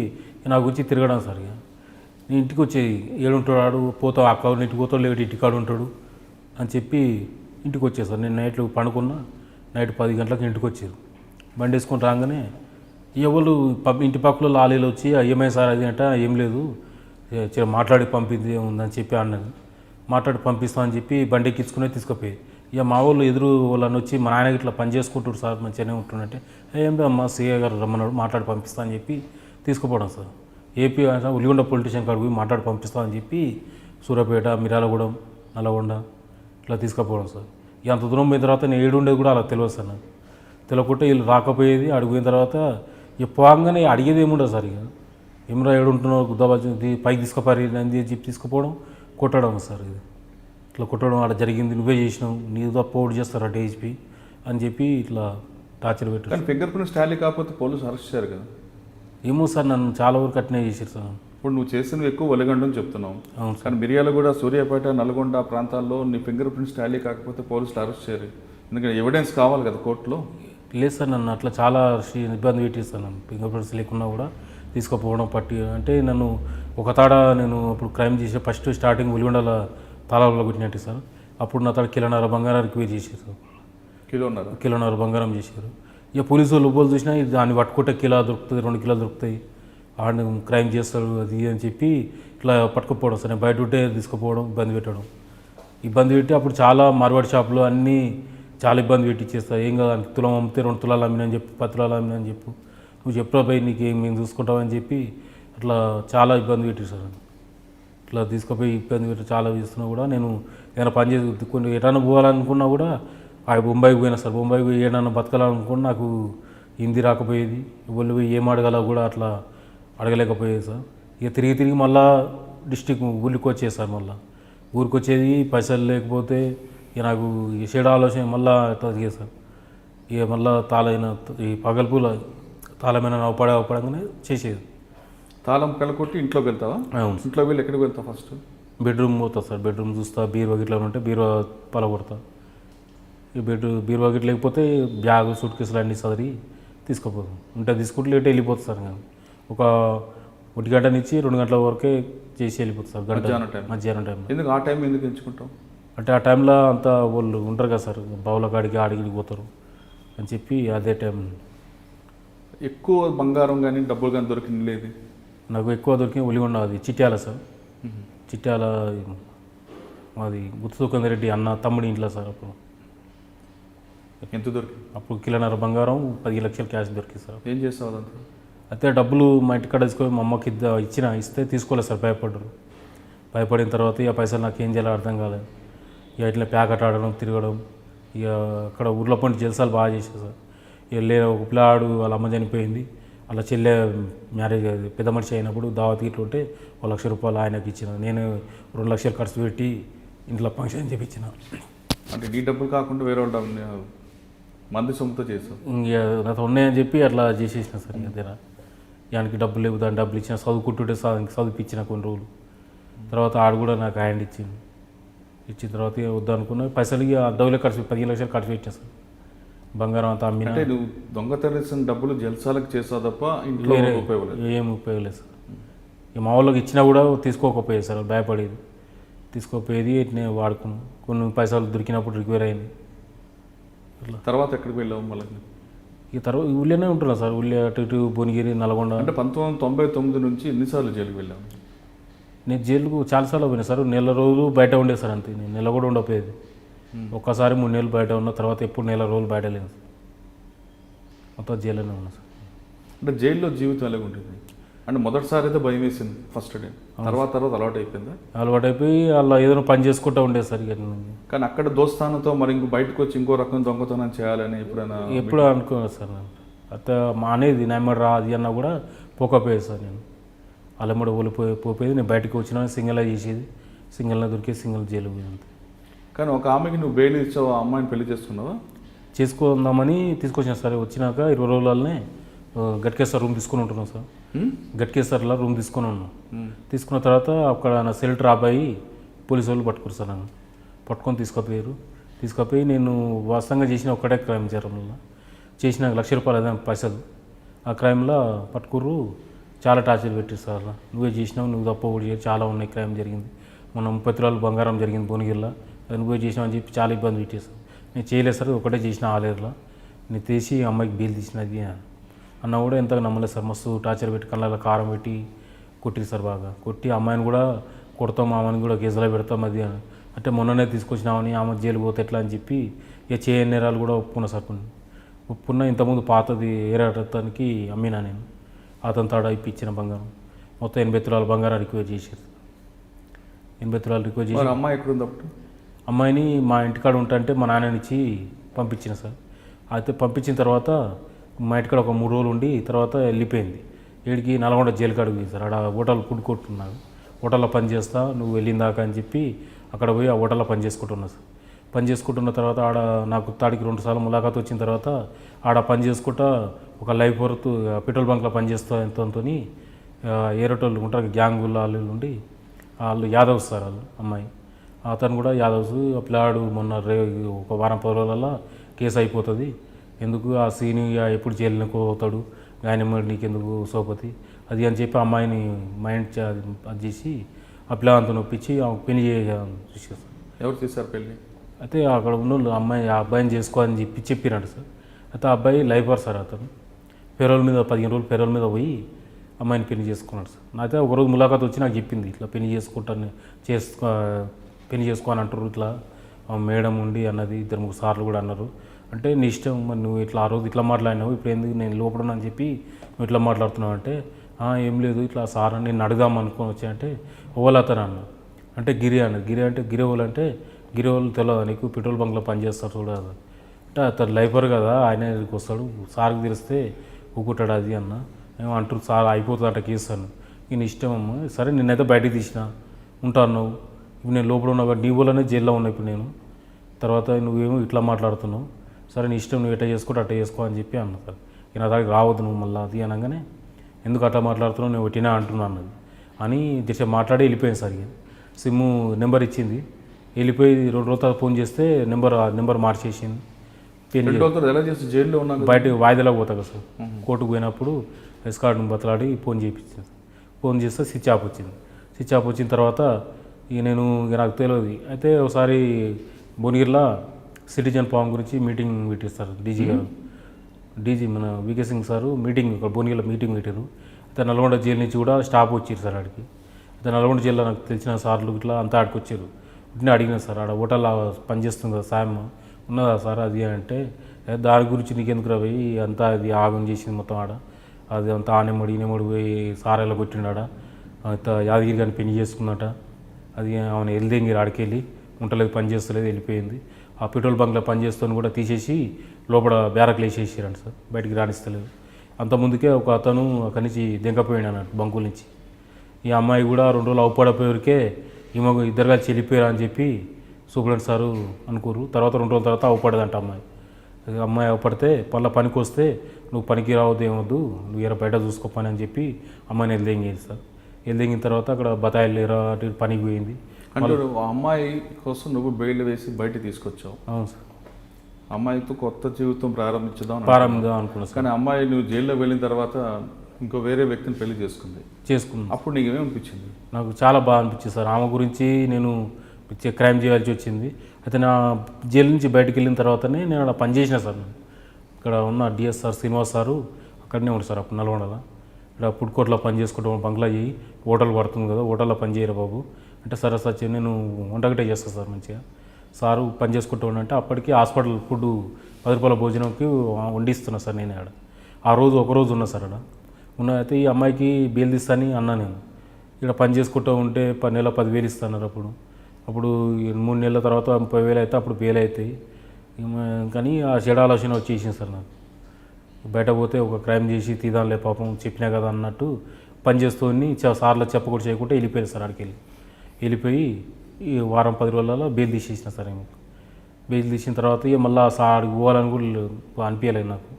నా గురించి తిరగడం సార్. ఇక నేను ఇంటికి వచ్చేది, ఏడుంటాడు పోతావు అక్క ఇంటికి పోతావు లేకపోతే ఇంటికాడు ఉంటాడు అని చెప్పి ఇంటికి వచ్చేది సార్. నేను నైట్లు పండుకున్నా, నైట్ 10 గంటలకు ఇంటికి వచ్చారు. బండి వేసుకొని రాగానే ఎవరు ఇంటి పక్కలో లాలీలు వచ్చి ఏమైనా సార్ అది అంటే ఏం లేదు మాట్లాడి పంపింది ఉందని చెప్పి అన్నది. మాట్లాడి పంపిస్తామని చెప్పి బండి ఎక్కించుకునే తీసుకుపోయి ఇక మా వాళ్ళు ఎదురు వాళ్ళని వచ్చి మా నాయనకి ఇట్లా పని చేసుకుంటారు సార్ మంచిగానే ఉంటుందంటే ఏం అమ్మ సీఏ గారు రమ్మన్నాడు మాట్లాడి పంపిస్తా అని చెప్పి తీసుకుపోవడం సార్. ఏపీ ఉలిగొండ పొలిటీషియన్ కాడికి పోయి మాట్లాడి పంపిస్తామని చెప్పి సూర్యాపేట, మిర్యాలగూడెం, నల్లగొండ ఇట్లా తీసుకుపోవడం సార్. ఇక అంత దూరం పోయిన తర్వాత నేను ఏడుండేది కూడా అలా తెలియదు సార్. నాకు తెలియకుంటే వీళ్ళు రాకపోయేది. అడిగిపోయిన తర్వాత ఇక పోగానే అడిగేది ఏముండదు సార్. ఇక ఏమరా ఏడుంటున్నావు గుద్దాబాజీ పైకి తీసుకుపోయి అని చెప్పి తీసుకుపోవడం, కొట్టడం సార్. ఇది ఇట్లా కొట్టడం అలా జరిగింది, నువ్వే చేసినావు, నీవు తప్ప ఓటు చేస్తారా డీఎస్పీ అని చెప్పి ఇట్లా టార్చర్ పెట్టారు. కానీ ఫింగర్ ప్రింట్స్ టాలీ కాకపోతే పోలీసు అరెస్ట్ చేశారు కదా? ఏమో సార్, నన్ను చాలా వరకు అట్నే చేశారు సార్. ఇప్పుడు నువ్వు చేసినవి ఎక్కువ ఒలిగండం చెప్తున్నావు. అవును కానీ మిర్యాలగూడ, సూర్యాపేట, నల్గొండ ప్రాంతాల్లో నీ ఫింగర్ ప్రింట్స్ టాలీ కాకపోతే పోలీసులు అరెస్ట్ చేయరు. ఎందుకంటే ఎవిడెన్స్ కావాలి కదా కోర్టులో. లేదు సార్, నన్ను అట్లా చాలా ఇబ్బంది పెట్టేస్తాను. నన్ను ఫింగర్ ప్రింట్స్ లేకున్నా కూడా తీసుకుపోవడం పట్టి అంటే నన్ను ఒక తాడ నేను అప్పుడు క్రైమ్ చేసే ఫస్ట్ స్టార్టింగ్ ఉలిగొండల తాళాలలో కొట్టినట్టు సార్. అప్పుడు నా తాడు కిలోన్నర బంగారానికి వేరు చేశారు సార్. కిలోన్నర బంగారం చేశారు. ఇక పోలీసు వాళ్ళు ఉబ్బోలు చూసినా దాన్ని పట్టుకుంటే కిలో దొరుకుతుంది, 2 కిలోలు దొరుకుతాయి, ఆడిని క్రైమ్ చేస్తారు అది అని చెప్పి ఇట్లా పట్టుకుపోవడం సార్. నేను బయట ఉంటే తీసుకుపోవడం, ఇబ్బంది పెట్టి అప్పుడు చాలా మార్వాడి షాపులు అన్నీ చాలా ఇబ్బంది పెట్టి ఇచ్చేస్తారు. ఏం కదా తులం అమ్మితే 2 తులాలు అమ్మినని చెప్పి 10 తులాలు అమ్మినని చెప్పు, నువ్వు చెప్పరా పోయి నీకు ఏం మేము చూసుకుంటామని చెప్పి అట్లా చాలా ఇబ్బంది పెట్టి సార్. ఇట్లా తీసుకుపోయి ఇబ్బంది పెట్టి చాలా చేస్తున్నా కూడా నేను ఏదైనా పని చేసి కొన్ని ఎటన్నా పోవాలనుకున్నా కూడా బొంబాయికి పోయినా సార్. బొంబాయికి పోయి ఏదైనా బతకాలనుకున్నా నాకు హిందీ రాకపోయేది, వాళ్ళు పోయి ఏం అడగాలో కూడా అట్లా అడగలేకపోయేది సార్. ఇక తిరిగి మళ్ళీ డిస్టిక్ ఊరికి వచ్చేది సార్. మళ్ళీ ఊరికి వచ్చేది పైసలు లేకపోతే ఇక నాకు చెడు ఆలోచన మళ్ళీ తగ్గే సార్. ఇక మళ్ళీ తాళైన ఈ పగల్పూల తాళమైన అవపడంగానే చేసేది. తాళం కలకొట్టి ఇంట్లోకి వెళ్తావా? అవును. ఇంట్లోకి వెళ్ళి ఎక్కడికి వెళ్తావు? ఫస్ట్ బెడ్రూమ్ పోతా సార్. బెడ్రూమ్ చూస్తా, బీరువా గిట్లా ఉంటే బీరువా పలగొడతా. ఈ బీరువా గిట్ల లేకపోతే బ్యాగ్ సూట్ కేసులు అన్నీ సదిరి తీసుకోపోదు ఉంటే తీసుకుంటే లేట్ వెళ్ళిపోతుంది సార్ నేను ఒక 1 గంట నుంచి 2 గంటల వరకే చేసి వెళ్ళిపోతుంది సార్ గంట మధ్యాహ్నం టైం ఎందుకు ఆ టైం ఎందుకు ఎంచుకుంటాం? అంటే ఆ టైంలో అంతా వాళ్ళు ఉంటారు కదా సార్ బావుల కాడికి ఆడికి పోతారు అని చెప్పి అదే టైం. ఎక్కువ బంగారం కానీ డబ్బులు కానీ దొరికింది లేదు నాకు ఎక్కువ దొరికిన ఉలిగొండ అది చిట్యాల సార్. చిట్యాల మాది గుత్తుకంద రెడ్డి అన్న తమ్ముడి ఇంట్లో సార్. అప్పుడు ఎంత దొరికింది? అప్పుడు కిలోన్నర బంగారం 10 లక్షలు క్యాష్ దొరికింది సార్. ఏం చేస్తావు అదంతా? అయితే డబ్బులు మా ఇంటికాడ తీసుకొని మా అమ్మకి ఇస్తే తీసుకోలేదు సార్. భయపడిన తర్వాత ఇక పైసలు నాకు ఏం చేయాలో అర్థం కాలేదు. ఇక ఇట్లా ప్యాకెట్ ఆడడం తిరగడం ఇక అక్కడ ఊర్లో పండి జలసాలు బాగా చేశారు సార్. ఇక ఒక పిల్లాడు వాళ్ళ అమ్మ చనిపోయింది, అలా చెల్లె మ్యారేజ్ పెద్ద మనిషి అయినప్పుడు దావత్ ఇట్లా ఉంటే 1 లక్ష రూపాయలు ఆయనకి ఇచ్చిన. నేను 2 లక్షలు ఖర్చు పెట్టి ఇంట్లో ఫంక్షన్ చేపించిన. అంటే నీ డబ్బులు కాకుండా వేరే వాళ్ళు మంది సొమ్ముతో చేస్తావు? ఇక నాతో ఉన్నాయని చెప్పి అట్లా చేసేసిన సార్. ఇక దానికి డబ్బులు లేవు, దాని డబ్బులు ఇచ్చిన, చదువుకుంటుంటే చదివిపించిన కొన్ని రోజులు. తర్వాత ఆడు కూడా నాకు హ్యాండ్ ఇచ్చిన తర్వాత ఇక వద్దు అనుకున్నా. పైసలు ఇక డబ్బులే ఖర్చు 15 లక్షలు ఖర్చు పెట్టిన సార్. బంగారం అంతా అమ్మిన. అంటే నువ్వు దొంగతనం డబ్బులు జల్సాలకు చేస్తావు తప్ప ఇంట్లో ఏం ఉపయోగలేదు సార్. ఇక మా వాళ్ళకి ఇచ్చినా కూడా తీసుకోకపోయేది సార్, భయపడేది. తీసుకోపోయేది నేను వాడుకున్నాను. కొన్ని పైసలు దొరికినప్పుడు రికవర్ అయింది. అట్లా తర్వాత ఎక్కడికి వెళ్ళావు మళ్ళీ? ఇక తర్వాత ఊళ్ళోనే ఉంటున్నాను సార్. ఊళ్ళో అటు ఇటు భువనగిరి, నల్గొండ. అంటే 1999 నుంచి ఎన్నిసార్లు జైలుకి వెళ్ళావు? నేను జైలుకు చాలాసార్లు పోయినా సార్. నెల రోజులు బయట ఉండే సార్. అంతే, నేను నెల కూడా ఉండకపోయేది. ఒక్కసారి 3 నెలలు బయట ఉన్న తర్వాత ఎప్పుడు నెల రోజులు బయట లేదు. మొత్తం జైల్లోనే ఉన్నా సార్. అంటే జైల్లో జీవితం ఎలాగ ఉంటుంది? అంటే మొదటిసారి అయితే భయం వేసింది ఫస్ట్ డే, తర్వాత అలవాటు అయిపోయిందా? అలవాటు అయిపోయి అలా ఏదైనా పని చేసుకుంటూ ఉండేది సార్. ఇక కానీ అక్కడ దోస్తానంతో మరి ఇంకో బయటకు వచ్చి ఇంకో రకం దొంగతనం చేయాలని ఎప్పుడు అనుకోలేదు సార్. నేను అయితే మా అనేది నాయమడ రా అది అన్నా కూడా పోకపోయేది సార్. నేను అల్లమ్మడ పోయేది. నేను బయటకు వచ్చినా సింగిల్ చేసేది, సింగిల్గా దొరికేది, సింగిల్ జైలు పోయింది. కానీ ఒక ఆమెకి నువ్వు బెయిల్ ఇచ్చావు, ఆ అమ్మాయిని పెళ్లి చేసుకున్నావా? చేసుకుందామని తీసుకొచ్చిన సార్. వచ్చినాక 20 రోజులనే గట్కేశ్వర్ రూమ్ తీసుకొని ఉంటున్నాం సార్. గట్కేశ్వర్లో రూమ్ తీసుకొని ఉన్నాం. తీసుకున్న తర్వాత అక్కడ నా సెల్ డ్రాప్ అయ్యి పోలీసు వాళ్ళు పట్టుకురు సార్. నన్ను పట్టుకొని తీసుకుపోయి నేను వాస్తవంగా చేసిన ఒక్కటే క్రైమ్ జరంలో చేసిన 1 లక్ష రూపాయలు అదే పైసలు. ఆ క్రైమ్లో పట్టుకుర్రు. చాలా టార్చర్ పెట్టారు సార్. నువ్వే చేసినావు, నువ్వు తప్ప కూడా చాలా ఉన్నాయి, క్రైమ్ జరిగింది. మొన్న 30 తులాలు బంగారం జరిగింది భువనగిరిలో, అది నువ్వే చేసినావు అని చెప్పి చాలా ఇబ్బంది పెట్టేసాను. నేను చేయలేదు సార్, ఒకటే చేసిన ఆలేరులో. నేను తీసి అమ్మాయికి బెయిల్ తీసినది అన్న కూడా ఎంతగా నమ్మలేదు సార్. మస్తు టార్చర్ పెట్టి కళ్ళలో కారం పెట్టి కొట్టిరు సార్. బాగా కొట్టి అమ్మాయిని కూడా కొడతాం, ఆమెను కూడా కేసులో పెడతాం అది అని. అంటే మొన్ననే తీసుకొచ్చినామని ఆమె జైలు పోతే ఎట్లా అని చెప్పి ఇక చేయని నేరాలు కూడా ఒప్పుకున్నా సార్. ఒప్పుకున్నా. ఇంతకుముందు పాతది ఏరాటానికి అమ్మినా నేను. అతని తాడ ఇప్పించిన బంగారం మొత్తం 80 తులాల బంగారం రిక్వెస్ట్ చేశారు. 80 తులాలు రిక్వెస్ట్ చేసి అమ్మాయి ఎక్కడుంది అప్పుడు? అమ్మాయిని మా ఇంటికాడ ఉంటే మా నాన్ననిచ్చి పంపించిన సార్. అయితే పంపించిన తర్వాత మా ఇంటికాడ ఒక 3 రోజులు ఉండి తర్వాత వెళ్ళిపోయింది. ఏడికి నల్గొండ జైలు కాడికి పోయింది సార్. అక్కడ హోటల్ ఫుడ్ కొట్టున్నాను, హోటల్లో పని చేస్తా, నువ్వు వెళ్ళిందాకా అని చెప్పి అక్కడ పోయి ఆ హోటల్లో పని చేసుకుంటున్నా సార్. పని చేసుకుంటున్న తర్వాత ఆడ నాకు తాడికి 2 సార్లు ములాఖాత్ వచ్చిన తర్వాత ఆడ పని చేసుకుంటా ఒక లైఫ్ వర్త్ పెట్రోల్ బంక్లో పనిచేస్తా ఎంతో ఏరోటోళ్ళు ఉంటారు గ్యాంగ్ వాళ్ళు ఉండి వాళ్ళు యాదవ్స్ సార్. వాళ్ళు అమ్మాయి అతను కూడా యాదవ్స్. పిల్లాడు మొన్న ఒక వారం 10 రోజులలో కేసు అయిపోతుంది, ఎందుకు ఆ సీని ఎప్పుడు జైలుకి పోతాడు, ఆయన నీకెందుకు సోపతి అది అని చెప్పి అమ్మాయిని మైండ్ అది చేసి ఆ పిల్లలంతా నొప్పించి పెళ్లి చేసేసారు. ఎవరు చేశారు పెళ్ళి? అయితే అక్కడ ఉన్న ఆ అబ్బాయిని చేసుకోవాలని చెప్పినట్టు సార్. అయితే ఆ అబ్బాయి లైఫర్ సార్. అతను పెరోల్ మీద 15 రోజులు పెరోల్ మీద పోయి అమ్మాయిని పెళ్లి చేసుకున్నాడు సార్. అయితే ఒకరోజు ములాఖాత్ వచ్చి నాకు చెప్పింది, ఇట్లా పెళ్లి చేసుకోని అంటారు ఇట్లా మేడం ఉండి అన్నది. 2-3 సార్లు కూడా అన్నారు. అంటే నీ ఇష్టం, మరి నువ్వు ఇట్లా ఆ రోజు ఇట్లా మాట్లాడినావు, ఇప్పుడు ఎందుకు నేను లోపల అని చెప్పి నువ్వు ఇట్లా మాట్లాడుతున్నావు అంటే ఏం లేదు ఇట్లా సార్ అని నేను అడుగుదాం అనుకొని వచ్చాయంటే ఓవలతను అన్న. అంటే గిరి అన్నది. గిరి అంటే గిరివోలు అంటే గిరివోలు తెలియదు నీకు, పెట్రోల్ బంక్లో పనిచేస్తాడు చూడదు అంటే అతను లైఫర్ కదా, ఆయన దగ్గరికి వస్తాడు, సార్కి తెలిస్తే ఊకుంటాడు అది అన్న. ఏమో అంటారు సార్ అయిపోతుంది అంటే కేసు అన్న. నేను ఇష్టం అమ్మ, సరే నిన్నైతే బయటికి తీసిన ఉంటాను, ఇప్పుడు నేను లోపల ఉన్నా నీ వల్లనే జైల్లో ఉన్నా ఇప్పుడు నేను, తర్వాత నువ్వేమో ఇట్లా మాట్లాడుతున్నావు, సరే నీ ఇష్టం, నువ్వు ఎట్లా చేసుకుంటే అట్లా చేసుకో అని చెప్పి అన్న సార్. ఇక నా దగ్గర రావద్దు నువ్వు మళ్ళీ అది అనగానే ఎందుకు అట్లా మాట్లాడుతున్నావు, నేను ఒట్టినా అంటున్నాను అన్నది అని జస్ట్ మాట్లాడి వెళ్ళిపోయింది సార్. ఇక సిమ్ము నెంబర్ ఇచ్చింది, వెళ్ళిపోయి 2 రోజుల తర్వాత ఫోన్ చేస్తే నెంబర్ మార్చేసింది. పెళ్లి రెండో తరగతి ఎలా చేసి జైల్లో ఉన్నా కదా? బయట వాయిదాలకు పోతా కదా సార్. కోర్టుకు పోయినప్పుడు ఎస్కార్ట్ని బతలాడి ఫోన్ చేయించింది. ఫోన్ చేస్తే స్విచ్ ఆఫ్ వచ్చింది. స్విచ్ ఆఫ్ వచ్చిన తర్వాత ఇక నాకు తెలియదు. అయితే ఒకసారి భువనగిరిలో సిటిజన్ ఫామ్ గురించి మీటింగ్ పెట్టిస్తారు డీజీ గారు. డీజీ మన వికే సింగ్ సారు మీటింగ్ భువనగిరిలో మీటింగ్ పెట్టారు. అయితే నల్గొండ జైలు నుంచి కూడా స్టాఫ్ వచ్చారు సార్ ఆడికి. అయితే నల్గొండ జైల్లో నాకు తెలిసిన సార్లు ఇట్లా అంతా ఆడికి వచ్చారు. ఇట్లా అడిగిన సార్ ఆడ హోటల్లో పనిచేస్తుంది కదా సాయం ఉన్నదా సార్ అది అంటే దాని గురించి నీకెందుకు రవి అంతా అది ఆగం చేసింది మొత్తం ఆడ అది అంతా ఆనెమ్మడి ఈనెమ్మడి పోయి సారాలో కొట్టిండాడ అంత యాదగిరి గారిని పెళ్లి చేసుకుందట. అది ఆమె వెళ్దేంగిరి ఆడికి వెళ్ళి ఉంటలేదు పని చేస్తలేదు వెళ్ళిపోయింది. ఆ పెట్రోల్ బంక్లో పని చేస్తాను కూడా తీసేసి లోపల బ్యారక్లు వేసేసారంట సార్, బయటికి రాణిస్తలేదు. అంత ముందుకే ఒక అతను అక్కడి నుంచి దెంకపోయాడు అన్నట్టు బంకుల నుంచి. ఈ అమ్మాయి కూడా 2 రోజులు అవపడపోయేవరకే ఈమె ఇద్దరు కలిసి వెళ్ళిపోయారు అని చెప్పి సూపరెంట్ సారు అనుకోరు. తర్వాత 2 రోజుల తర్వాత అవపడదంట అమ్మాయి. అమ్మాయి అవపడితే పళ్ళ పనికి వస్తే నువ్వు పనికి రావద్దు ఏమొద్దు నువ్వు ఎర బయట చూసుకో పని అని చెప్పి అమ్మాయిని వెళ్ళదెంగేది సార్. వెళ్ళదెంగిన తర్వాత అక్కడ బతాయిలు ఎరా అటు పనికి పోయింది. అంటే ఆ అమ్మాయి కోసం నువ్వు బెయిల్ వేసి బయట తీసుకొచ్చావు. అవును సార్. అమ్మాయితో కొత్త జీవితం ప్రారంభించుదాం అనుకున్నాను సార్. కానీ అమ్మాయి నువ్వు జైల్లో వెళ్ళిన తర్వాత ఇంకో వేరే వ్యక్తిని పెళ్లి చేసుకున్నాను. అప్పుడు నీకు ఏమనిపించింది? నాకు చాలా బాగా అనిపించింది సార్. ఆమె గురించి నేను క్రైమ్ చేయాల్సి వచ్చింది. అయితే నా జైలు నుంచి బయటకు వెళ్ళిన తర్వాతనే నేను అలా పనిచేసిన సార్. నేను ఇక్కడ ఉన్న డిఎస్ఆర్ శ్రీనివాస్ సారు అక్కడనే ఉంటారు సార్ అప్పుడు నల్గొండలో. ఇక్కడ ఫుడ్ కోర్ట్లో పని చేసుకుంటాం బంగ్లా చేయి హోటల్ పడుతుంది కదా హోటల్లో పని చేయరా బాబు అంటే సరే సార్ నేను వంటగట్టే చేస్తాను సార్ మంచిగా సారు పని చేసుకుంటూ ఉండంటే అప్పటికి హాస్పిటల్ ఫుడ్ 10 రూపాయల భోజనంకి వండిస్తున్నా సార్ నేను ఆడ. ఆ రోజు ఒకరోజు ఉన్నా సార్ ఆడ ఉన్న. అయితే ఈ అమ్మాయికి బెయిల్ తీస్తానని అన్నా నేను. ఇక్కడ పని చేసుకుంటూ ఉంటే నెల 10,000 ఇస్తున్నారు. అప్పుడు 3 నెలల తర్వాత 30,000 అయితే అప్పుడు బెయిల్ అవుతాయి. కానీ ఆ చెడు ఆలోచన వచ్చేసింది సార్ నాకు. బయట పోతే ఒక క్రైమ్ చేసి తీదాంలే పాపం చెప్పినా కదా అన్నట్టు పని చేస్తూని సార్లో చెప్పకూడదు చేయకుంటే వెళ్ళిపోయారు సార్. ఆడికి వెళ్ళిపోయి ఈ వారం 10 రోజులలో బెయిల్ తీసేసిన సార్. ఏమో బెయిల్ తీసిన తర్వాత ఇక మళ్ళీ ఆడికి పోవాలని కూడా అనిపించలేదు నాకు.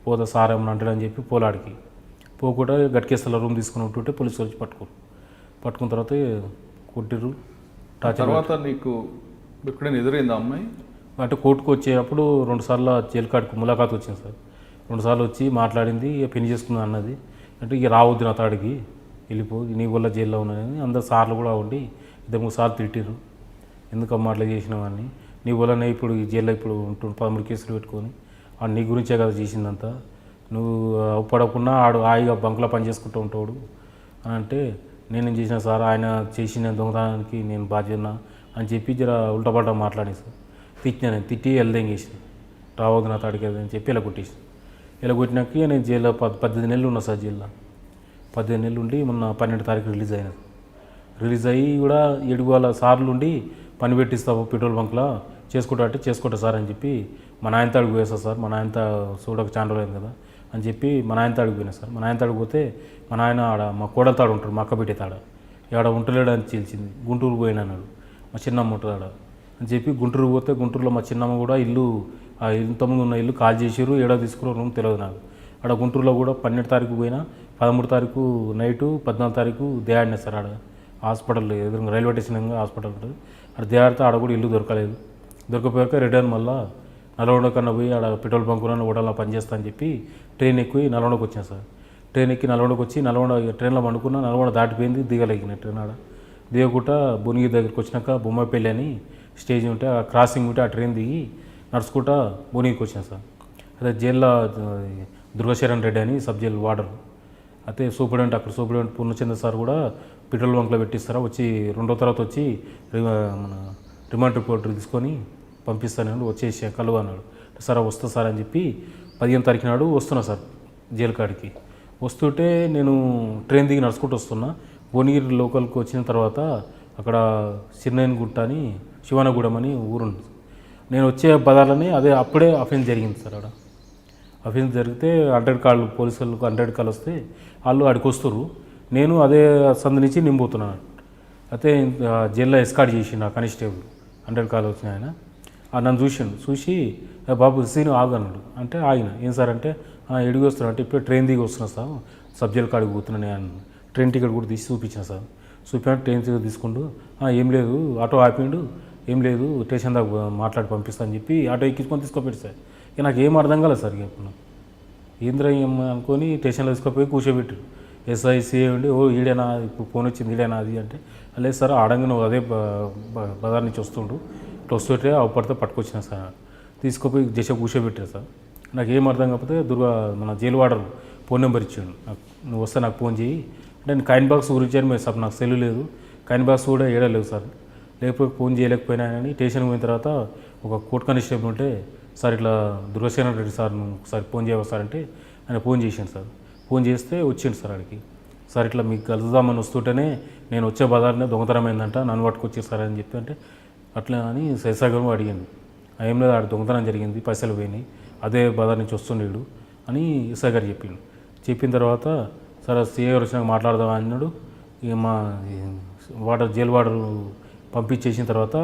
పోతే సార్ ఏమన్నా అంటాడని చెప్పి పోలాడికి పోకుండా గట్కేస్తలో రూమ్ తీసుకుని ఉంటుంటే పోలీసులు వచ్చి పట్టుకున్న తర్వాత కొట్టిర్రు. తర్వాత నీకు ఎప్పుడైనా ఎదురైందా అమ్మాయి? అంటే కోర్టుకు వచ్చేటప్పుడు 2 సార్లు జైలు కాడికి ములాఖాత్ వచ్చింది సార్. 2 సార్లు వచ్చి మాట్లాడింది ఇక పెళ్లి చేసుకుందా అన్నది. అంటే ఇక రావద్దు నా తాడికి వెళ్ళిపో నీ వల్ల జైల్లో ఉన్నానని అందరు సార్లు కూడా ఉండి 2-3 సార్లు తిట్టిర్రు. ఎందుకమ్మా అట్లా చేసినావని నీ వల్లనే ఇప్పుడు ఈ జైల్లో ఇప్పుడు 13 కేసులు పెట్టుకొని నీ గురించే కదా చేసిందంతా నువ్వు అవపడకుండా ఆడు హాయిగా బంకులో పని చేసుకుంటూ ఉంటాడు అని అంటే నేనేం చేసిన సార్ ఆయన చేసిన దొంగతనానికి నేను బాధ్యత అని చెప్పి జర ఉల్టపల్టా మాట్లాడి సార్ తిట్టినా. నేను తిట్టి వెళ్ళదెంగేసిన రావద్దు నా తాడికి అని చెప్పి ఇలా కొట్టేసిన. ఇలా కొట్టినాక నేను జైల్లో 18 నెలలు ఉన్నా సార్. జైల్లో 18 నెలలు ఉండి మొన్న 12వ తారీఖు రిలీజ్ అయినా. రిలీజ్ అయ్యి కూడా 7 సార్లు ఉండి పని పెట్టిస్తావు పెట్రోల్ బంక్లో చేసుకుంటా సార్ అని చెప్పి మా నాయన తాడికి పోయేస్తా సార్. మా నాయన చూడక చాలా రోజులు కదా అని చెప్పి మా నాయన తాడికి పోయినా సార్. మా నాయన తాడికి పోతే మా నాయన ఆడ మా కోడల తాడు ఉంటాడు మా అక్క పెట్టే తాడ ఆడ ఉంటలేడు అని తెలిసింది. గుంటూరు పోయినా అన్నాడు మా చిన్నమ్మ ఉంటుంది ఆడ అని చెప్పి గుంటూరు పోతే గుంటూరులో మా చిన్నమ్మ కూడా ఇల్లు ఇంతకుముందు ఉన్న ఇల్లు కాల్ చేసిరు. ఏడో తీసుకురో రూమ్ తెలియదు నాకు. ఆడ గుంటూరులో కూడా 12 తారీఖు పోయినా 13 తారీఖు నైటు 14 తారీఖు దేయాడినా సార్. ఆడ హాస్పిటల్ ఎదురు రైల్వే స్టేషన్ హాస్పిటల్ ఉంటుంది ఆడ దేయాడితే ఆడ కూడా ఇల్లు దొరకలేదు. దొరకపోయాక రిటర్న్ మళ్ళీ నల్గొండ కన్నా పోయి ఆడ పెట్రోల్ బంకులో హోటల్లో పనిచేస్తా అని చెప్పి ట్రైన్ ఎక్కి నల్గొండకు వచ్చాను సార్. ట్రైన్ ఎక్కి నల్గొండకు వచ్చి నల్గొండ ట్రైన్లో పండుకున్నా. నల్గొండ దాటిపోయింది దిగలేగిన ట్రైన్ ఆడ దిగకుండా భువనగిరి దగ్గరికి వచ్చినాక బొమ్మపల్లి అని స్టేజ్ ఉంటే ఆ క్రాసింగ్ ఉంటే ఆ ట్రైన్ దిగి నడుచుకుంటా భువనగిరికి వచ్చాను సార్. అదే జైల్లో దుర్గశరణ్ రెడ్డి అని సబ్ జైలు వార్డర్ అయితే సూపరింటెండెంట్ అక్కడ సూపరింటెండెంట్ పూర్ణచంద్ర సార్ కూడా పెట్రోల్ బంక్లో పెట్టిస్తారా వచ్చి 2వ తర్వాత వచ్చి మన రిమాండ్ రిపోర్ట్ తీసుకొని పంపిస్తాను వచ్చేసి కలువ అన్నాడు. సార్ వస్తా సార్ అని చెప్పి 15వ తారీఖు నాడు వస్తున్నా సార్ జైలు కాడికి. వస్తుంటే నేను ట్రైన్ దిగి నడుచుకుంటూ వస్తున్నా. భువనగిరి లోకల్కి వచ్చిన తర్వాత అక్కడ చిన్నయనగుట్ట అని శివానగూడెం అని ఊరుంది. నేను వచ్చే బదాలని అదే అప్పుడే అఫెన్స్ జరిగింది సార్. అక్కడ అఫెన్స్ జరిగితే 100 కాళ్ళు పోలీసు వాళ్ళకు 100 కాళ్ళు వస్తే వాళ్ళు అడికి వస్తారు. నేను అదే సందు నుంచి నింపుతున్నాను. అయితే జైల్లో ఎస్కార్ట్ చేసి నా కానిస్టేబుల్ 100 కాళ్ళు వచ్చిన ఆయన నన్ను చూసి బాబు సీను ఆగన్నాడు. అంటే ఆగిన. ఏం సార్ అంటే ఎడిగి వస్తున్నా అంటే ఇప్పుడు ట్రైన్ దిగి వస్తున్నా సార్ సబ్జెక్ట్ కాడికి పోతున్నాను నేను ట్రైన్ టికెట్ కూడా తీసి చూపించాను సార్. చూపించాను ట్రైన్ టికెట్ తీసుకుంటూ ఏం లేదు ఆటో ఆపిండు ఏం లేదు స్టేషన్ దాకా మాట్లాడి పంపిస్తా అని చెప్పి ఆటో ఎక్కించుకొని తీసుకోపెట్టి సార్. ఇక నాకు ఏం అర్థం కాలేదు సార్ ఇక ఇప్పుడు ఏంద్ర ఏం అనుకొని స్టేషన్లో తీసుకుపోయి కూర్చోబెట్టారు. ఎస్ఐసి ఉండి ఓ ఈడేనా ఇప్పుడు ఫోన్ వచ్చింది ఈడేనా అది అంటే లేదు సార్ ఆడంగా నువ్వు అదే బజార్ నుంచి వస్తుండు ఇట్లా వస్తుంటే అవపడితే పట్టుకొచ్చిన సార్ తీసుకుపోయి జస్ట్ కూర్చోబెట్టారు సార్. నాకు ఏం అర్థం కాకపోతే మన జైలు వాడరు ఫోన్ నెంబర్ ఇచ్చాడు నాకు, నువ్వు వస్తే నాకు ఫోన్ చేయి అంటే నేను కాయిన్ బాక్స్ గురించి అని మీరు సార్ నాకు సెల్ లేదు, కాయిన్ బాక్స్ కూడా ఏడలేదు సార్, లేకపోతే ఫోన్ చేయలేకపోయినా అని స్టేషన్కి పోయిన తర్వాత ఒక కోర్ట్ కానిస్టేబుల్ ఉంటే సార్ ఇట్లా దుర్గశేఖర్ రెడ్డి సార్ నువ్వు ఒకసారి ఫోన్ చేయవా సార్ అంటే ఆయన ఫోన్ చేసాను సార్. ఫోన్ చేస్తే వచ్చిండు సార్ ఆడికి, సార్ ఇట్లా మీకు కలుద్దామని వస్తుంటేనే నేను వచ్చే బజార్నే దొంగతనమైందంట నన్ను పట్టుకొచ్చారు సార్ అని చెప్పి అంటే అట్లా అని శశాగర్ అడిగాను. ఏం లేదు ఆడ దొంగతనం జరిగింది పైసలు పోయినాయి అదే బజార్ నుంచి వస్తుండేడు అని ఎస్ఐ గారు చెప్పిండు. చెప్పిన తర్వాత సార్ సిఐ గారు వచ్చినాక మాట్లాడదాం అన్నాడు. ఇక మా జైలు వార్డర్ పంపించేసిన తర్వాత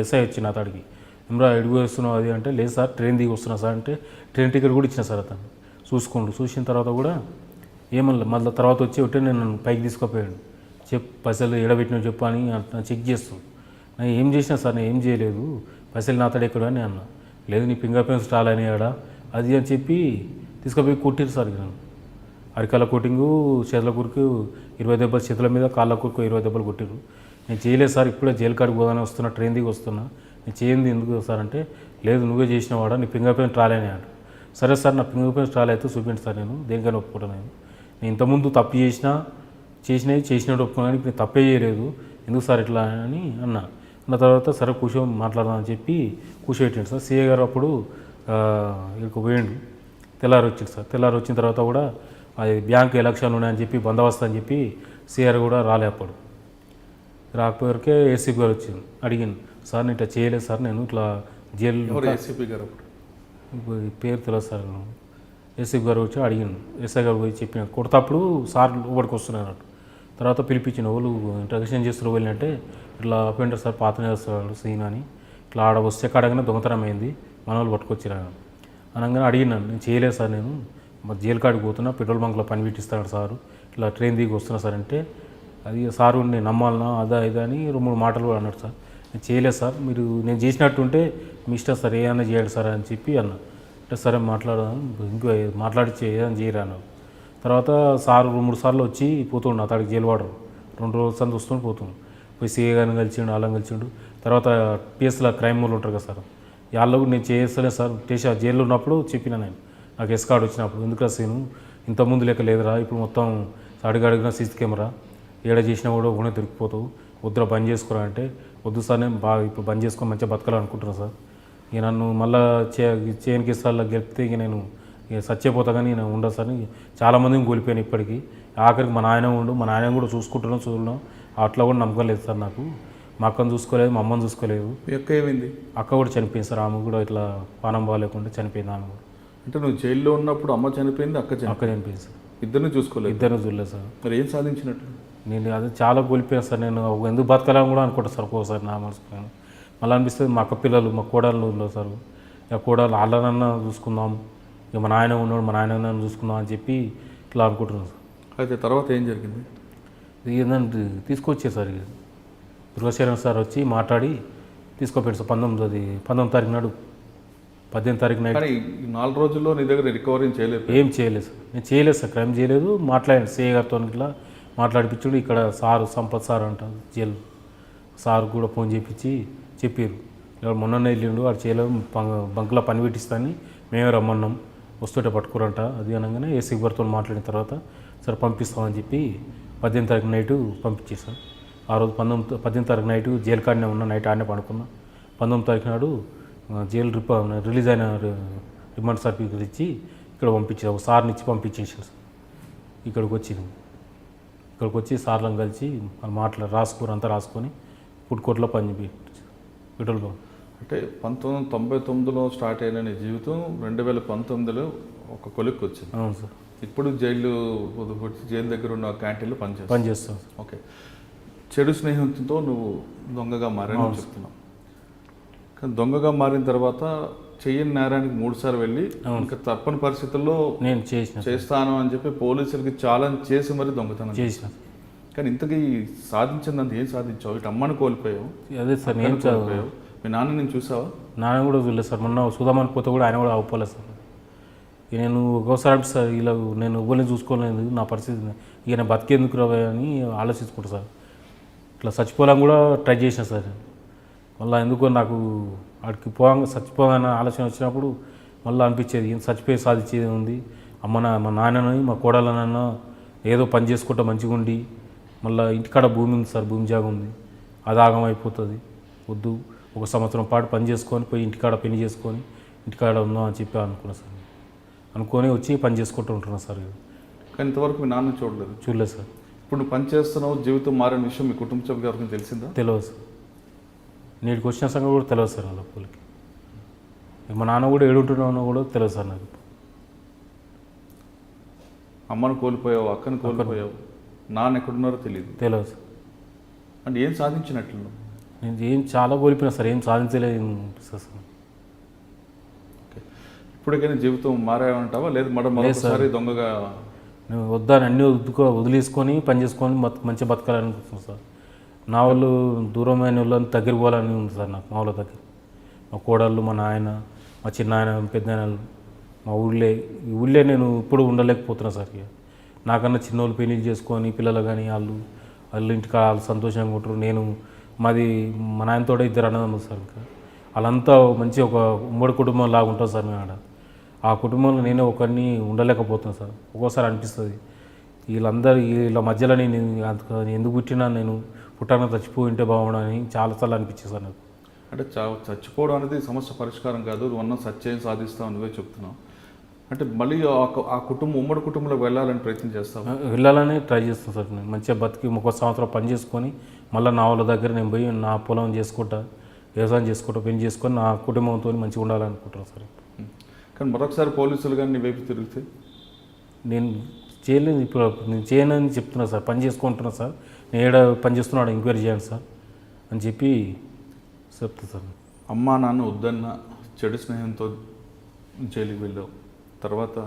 ఎస్ఐ వచ్చిన అతడికి ఇమ్రా ఎడుగు వస్తున్నావు అది అంటే లేదు సార్ ట్రైన్ దిగి వస్తున్నా సార్ అంటే ట్రైన్ టికెట్ కూడా ఇచ్చిన సార్ అతను చూసిన తర్వాత కూడా ఏమన్నా మళ్ళీ తర్వాత వచ్చి ఒకటే నేను పైకి తీసుకుపోయాడు పైసలు ఎడబెట్టిన చెప్పు అని చెక్ చేస్తాను. నేను ఏం చేసినా సార్ నేను ఏం చేయలేదు పైసలు నా అతడు ఎక్కడ అని అన్నా. లేదు నీ ఫింగర్ ప్రింట్స్ రాలని ఆడ అది అని చెప్పి తీసుకుపోయి కొట్టిరు సార్ నన్ను. అరికాల కొట్టింగు చేతుల కురికి 20 దెబ్బలు చేతుల మీద కాళ్ళ కురికి 20 దెబ్బలు కొట్టిరు. నేను చేయలేదు సార్ ఇప్పుడే జైలు కాడికి పోదానే వస్తున్నా ట్రైన్ దిగి వస్తున్నా నేను చేయండి ఎందుకు సార్ అంటే లేదు నువ్వే చేసినవాడా నీ ఫింగర్ ప్రింట్ రాలేని ఆడు. సరే సార్ నా ఫింగర్ ప్రింట్స్ రాలేదు చూపించు సార్ నేను దేనికైనా ఒప్పుకుంటాను నేను ఇంతకుముందు తప్పు చేసినట్టు ఒప్పుకున్నాను నేను తప్పే చేయలేదు ఎందుకు సార్ ఇట్లా అని అన్న తర్వాత సరే మాట్లాడదామని చెప్పి కూర్చోబెట్టాడు సార్. సిఏ గారు అప్పుడు ఇక్కడికి పోయిండు. తెల్లారి వచ్చింది సార్. తెల్లారి వచ్చిన తర్వాత కూడా అది బ్యాంకు ఎలక్షన్లు ఉన్నాయని చెప్పి బందోబస్తు అని చెప్పి సిఏ గారు కూడా రాలే అప్పుడు. రాకపోయేవరకే ఏసీపీ గారు వచ్చింది అడిగింది సార్ నేను ఇట్లా చేయలేదు సార్ నేను ఇట్లా జైలు ఏసీపీ గారు పేరు తెలియదు సార్ ఏసీపీ గారు వచ్చి అడిగింది. ఎస్ఐ గారు పోయి చెప్పిన కొడతప్పుడు సార్ లోపలికి వస్తున్నారు తర్వాత పిలిపించిన వాళ్ళు ఇంట్రగేషన్ చేస్తున్న వాళ్ళు అంటే ఇట్లా అపెండర్ సార్ పాత నేస్తాడు సీన్ అని ఇట్లా ఆడ వస్తే కాడగానే దొంగతనం అయింది మన వాళ్ళు పట్టుకొచ్చిరా అనగానే అడిగినాను నేను చేయలేదు సార్ నేను జైలు కాడికి పోతున్నా పెట్రోల్ బంక్లో పని పెట్టిస్తాడు సారు ఇట్లా ట్రైన్ దిగి వస్తున్నా సార్ అంటే అది సారు నేను నమ్మాలనా అదా ఇదా అని 2-3 మాటలు కూడా అన్నాడు సార్. నేను చేయలేదు సార్ మీరు నేను చేసినట్టుంటే మీ ఇష్టం సార్ ఏదైనా చేయండి సార్ అని చెప్పి అన్న అంటే సరే మాట్లాడదాం ఇంకో మాట్లాడిచ్చి ఏదైనా చేయరాను. తర్వాత సారు 2-3 సార్లు వచ్చి పోతుండు అతడికి జైలు వాడరు 2 రోజుల సంది వస్తుండు పోతుండు పోయి సీఏ గారిని కలిసిండు అలా కలిసిండు. తర్వాత పిఎస్లో క్రైమ్ వాళ్ళు ఉంటారు కదా సార్ వాళ్ళు కూడా నేను చేస్తలేదు సార్ జైల్లో ఉన్నప్పుడు చెప్పిన నేను నాకు ఎస్ కార్డు వచ్చినప్పుడు ఎందుకు సీను ఇంతకుముందు లెక్క లేదురా ఇప్పుడు మొత్తం అడిగిన సీసీ కెమెరా ఏడ చేసినా కూడా ఒకనే దొరికిపోతావు వద్దురా బంద్ చేసుకోరా అంటే వద్దు సార్ నేను బాగా ఇప్పుడు బంద్ చేసుకొని మంచిగా బతకాలనుకుంటున్నాను సార్ ఇక నన్ను మళ్ళీ చేయనికి సార్లు గెలిపితే ఇక నేను ఇక సచ్చిపోతా కానీ నేను ఉండదు సార్ చాలామందిని కోల్పోయాను ఇప్పటికీ ఆఖరికి మా నాయన కూడా చూడడం అట్లా కూడా నమ్మకం లేదు సార్ నాకు మా అక్కను చూసుకోలేదు మా అమ్మని చూసుకోలేదు. అక్క ఏమైంది? అక్క కూడా చనిపోయింది సార్ ఆమె కూడా ఇట్లా పానం బాగాలేకుండా చనిపోయింది ఆమె కూడా. అంటే నువ్వు జైల్లో ఉన్నప్పుడు అమ్మ చనిపోయింది అక్క చనిపోయింది సార్. ఇద్దరిని చూడలేదు సార్. మరి ఏం సాధించినట్టు? నేను అది చాలా కోల్పోయాను సార్. నేను ఎందుకు బతకాలని కూడా అనుకుంటాను సార్ ఒక్కోసారి నా మనసుకు మళ్ళీ అనిపిస్తుంది మా అక్క పిల్లలు మా కోడళ్ళు ఉన్నారు సార్ ఇక కోడళ్ళు వాళ్ళనన్నా చూసుకుందాం ఇక మా నాయన ఉన్నాడు మా నాయన చూసుకుందాం అని చెప్పి ఇట్లా అనుకుంటున్నాను సార్. అయితే తర్వాత ఏం జరిగింది? ఏంటంటే తీసుకొచ్చారు సార్ ఇక దుర్గశేఖర్ సార్ వచ్చి మాట్లాడి తీసుకోపోయాడు సార్ 19 తారీఖు నాడు 18 తారీఖు నాడు. 4 రోజుల్లో నీ దగ్గర రికవరీ చేయలేదు? ఏం చేయలేదు సార్. నేను చేయలేదు సార్ క్రైమ్ చేయలేదు. మాట్లాడాను సిఏ గారితో ఇట్లా మాట్లాడిపించాడు. ఇక్కడ సారు సంపత్ సార్ అంట జైలు సార్ కూడా ఫోన్ చేయించి చెప్పారు ఇక్కడ మొన్ననే వెళ్ళిండు వాడు చేయలేదు బంక్లో పని పెట్టిస్తాని మేమే రమ్మన్నాం వస్తుంటే పట్టుకురంట అది అనగానే ఏసీ గారితో మాట్లాడిన తర్వాత సరే పంపిస్తామని చెప్పి 18 తారీఖు నైటు పంపించారు సార్. ఆ రోజు 18 తారీఖు నైటు జైలు కాడనే ఉన్నా నైట్ ఆడనే పడుకున్నా. 19 తారీఖు నాడు జైలు రిలీజ్ అయిన రిమాండ్ సర్టిఫికేట్ ఇచ్చి ఇక్కడ పంపించారు సార్ని ఇచ్చి పంపించేసారు సార్. ఇక్కడికి వచ్చి సార్లను కలిసి అంతా రాసుకొని ఫుడ్ కోర్ట్లో పని పెట్రోల్ బంక్. అంటే 1999లో స్టార్ట్ అయిన నీ జీవితం 2019లో ఒక కొలిక్కి వచ్చింది. అవును సార్. ఇప్పుడు జైలు దగ్గర ఉన్న క్యాంటీన్లో పనిచేస్తాం. ఓకే. చెడు స్నేహితులతో నువ్వు దొంగగా మారని చెప్తున్నావు. కానీ దొంగగా మారిన తర్వాత చెయ్యని నేరానికి 3 సార్లు వెళ్ళి ఇంకా తప్పని పరిస్థితుల్లో నేను చేస్తాను అని చెప్పి పోలీసులకి ఛాలెంజ్ చేసి మరి దొంగతనం చేసిన. కానీ ఇంతకీ సాధించిందంత ఏం సాధించావు? ఇటు అమ్మని కోల్పోయావు, అదే సార్ నేను కోల్పోయావు, మీ నాన్న నేను చూసావా? నాన్న కూడా చూడలేదు సార్. మొన్న చూద్దామని పోతే కూడా ఆయన కూడా అవ్వలేదు సార్. ఇక నేను ఒక్కోసారి అంటే సార్ ఇలా నేను ఎవ్వరిని చూసుకోలేదు, నా పరిస్థితి ఇక నేను బతికేందుకు రావే అని ఆలోచించుకుంటా సార్. ఇట్లా చచ్చిపోవాలని కూడా ట్రై చేసిన సార్. మళ్ళీ ఎందుకో నాకు అక్కడికి చచ్చిపోవాలన్న ఆలోచన వచ్చినప్పుడు మళ్ళీ అనిపించేది ఏం చచ్చిపోయి సాధించేది ఉంది. మా నాన్నని మా కోడలనన్నా ఏదో పని చేసుకుంటా మంచిగా ఉండి, మళ్ళీ ఇంటికాడ భూమి ఉంది సార్, భూమి జాగ ఉంది, అది ఆగమైపోతుంది, వద్దు 1 సంవత్సరం పాటు పని చేసుకొని పోయి ఇంటికాడ పెళ్లి చేసుకొని ఇంటికాడ ఉందాం అని చెప్పి అనుకున్నా సార్. అనుకొని వచ్చి పని చేసుకుంటూ ఉంటున్నా సార్. కానీ ఇంతవరకు మీ నాన్న చూడలేదు? చూడలేదు సార్. ఇప్పుడు నువ్వు పని చేస్తున్నావు, జీవితం మారిన విషయం మీ కుటుంబ సభ్యులకు ఎవరికైనా తెలిసిందా? తెలియదు సార్. నేటికి వచ్చిన సంగతి కూడా తెలియదు సార్. వాళ్ళ పూలకి మా నాన్న కూడా ఏడుంటున్నానో కూడా తెలియదు సార్ నాకు. అమ్మను కోల్పోయావు, అక్కను కోల్పోయావు, నాన్న ఎక్కడున్నారో తెలియదు సార్. అంటే ఏం సాధించినట్లు? నేను ఏం చాలా కోల్పోయినా సార్, ఏం సాధించలేదు సార్. ఇప్పటికైనా జీవితం మారామంటావా లేదు మరొకసారి దొంగగా? నేను వద్దని అన్నీ వదిలేసుకొని పని చేసుకొని మంచిగా బతకాలనుకుంటున్నాను సార్. నా వాళ్ళు దూరమైన వాళ్ళని దగ్గర పోవాలని ఉంది సార్ నాకు. మా వాళ్ళ దగ్గర మా కోడళ్ళు, మా నాయన, మా చిన్న ఆయన, పెద్ద ఆయనలు, మా ఈ ఊళ్ళే నేను ఇప్పుడు ఉండలేకపోతున్నా సార్. ఇక నాకన్నా చిన్నోళ్ళు పెళ్లి చేసుకొని పిల్లలు కానీ వాళ్ళు ఇంటికి వాళ్ళు సంతోషంగా ఉంటారు. నేను మా నాయనతో 2 అన్నదమ్ములు సార్. ఇంకా వాళ్ళంతా మంచి ఒక ఉమ్మడి కుటుంబం లాగా ఉంటుంది సార్. మేము ఆడ ఆ కుటుంబంలో నేనే ఒకరిని ఉండలేకపోతున్నాను సార్. ఒక్కోసారి అనిపిస్తుంది వీళ్ళ మధ్యలో నేను ఎందుకు పుట్టినా, నేను పుట్టాన చచ్చిపోయి ఉంటే బాగుండని చాలాసార్లు అనిపించింది సార్ నాకు. అంటే చచ్చిపోవడం అనేది సమస్య పరిష్కారం కాదు, నువ్వు అన్న సత్యం సాధిస్తావు నువ్వే చెప్తున్నావు. అంటే మళ్ళీ ఆ కుటుంబం ఉమ్మడి కుటుంబంలోకి వెళ్ళాలని ప్రయత్నం చేస్తావు? వెళ్ళాలని ట్రై చేస్తాను సార్. నేను మంచిగా బతికి 1 సంవత్సరం పని చేసుకొని మళ్ళీ నా వాళ్ళ దగ్గర నేను పోయి నా పొలం చేసుకుంటా, వ్యవసాయం చేసుకుంటా, పెళ్లి చేసుకొని నా కుటుంబంతో మంచిగా ఉండాలనుకుంటున్నాను సార్. కానీ మరొకసారి పోలీసులు కానీ నీ వైపు తిరిగితే? నేను చేయలేదు, ఇప్పుడు నేను చేయనని చెప్తున్నా సార్. పని చేసుకుంటున్నా సార్, నేను పని చేస్తున్నాడు, ఎంక్వైరీ చేయండి సార్ అని చెప్పి చెప్తా సార్. అమ్మా నాన్న వద్దన్న చెడు స్నేహంతో జైలుకి వెళ్ళావు, తర్వాత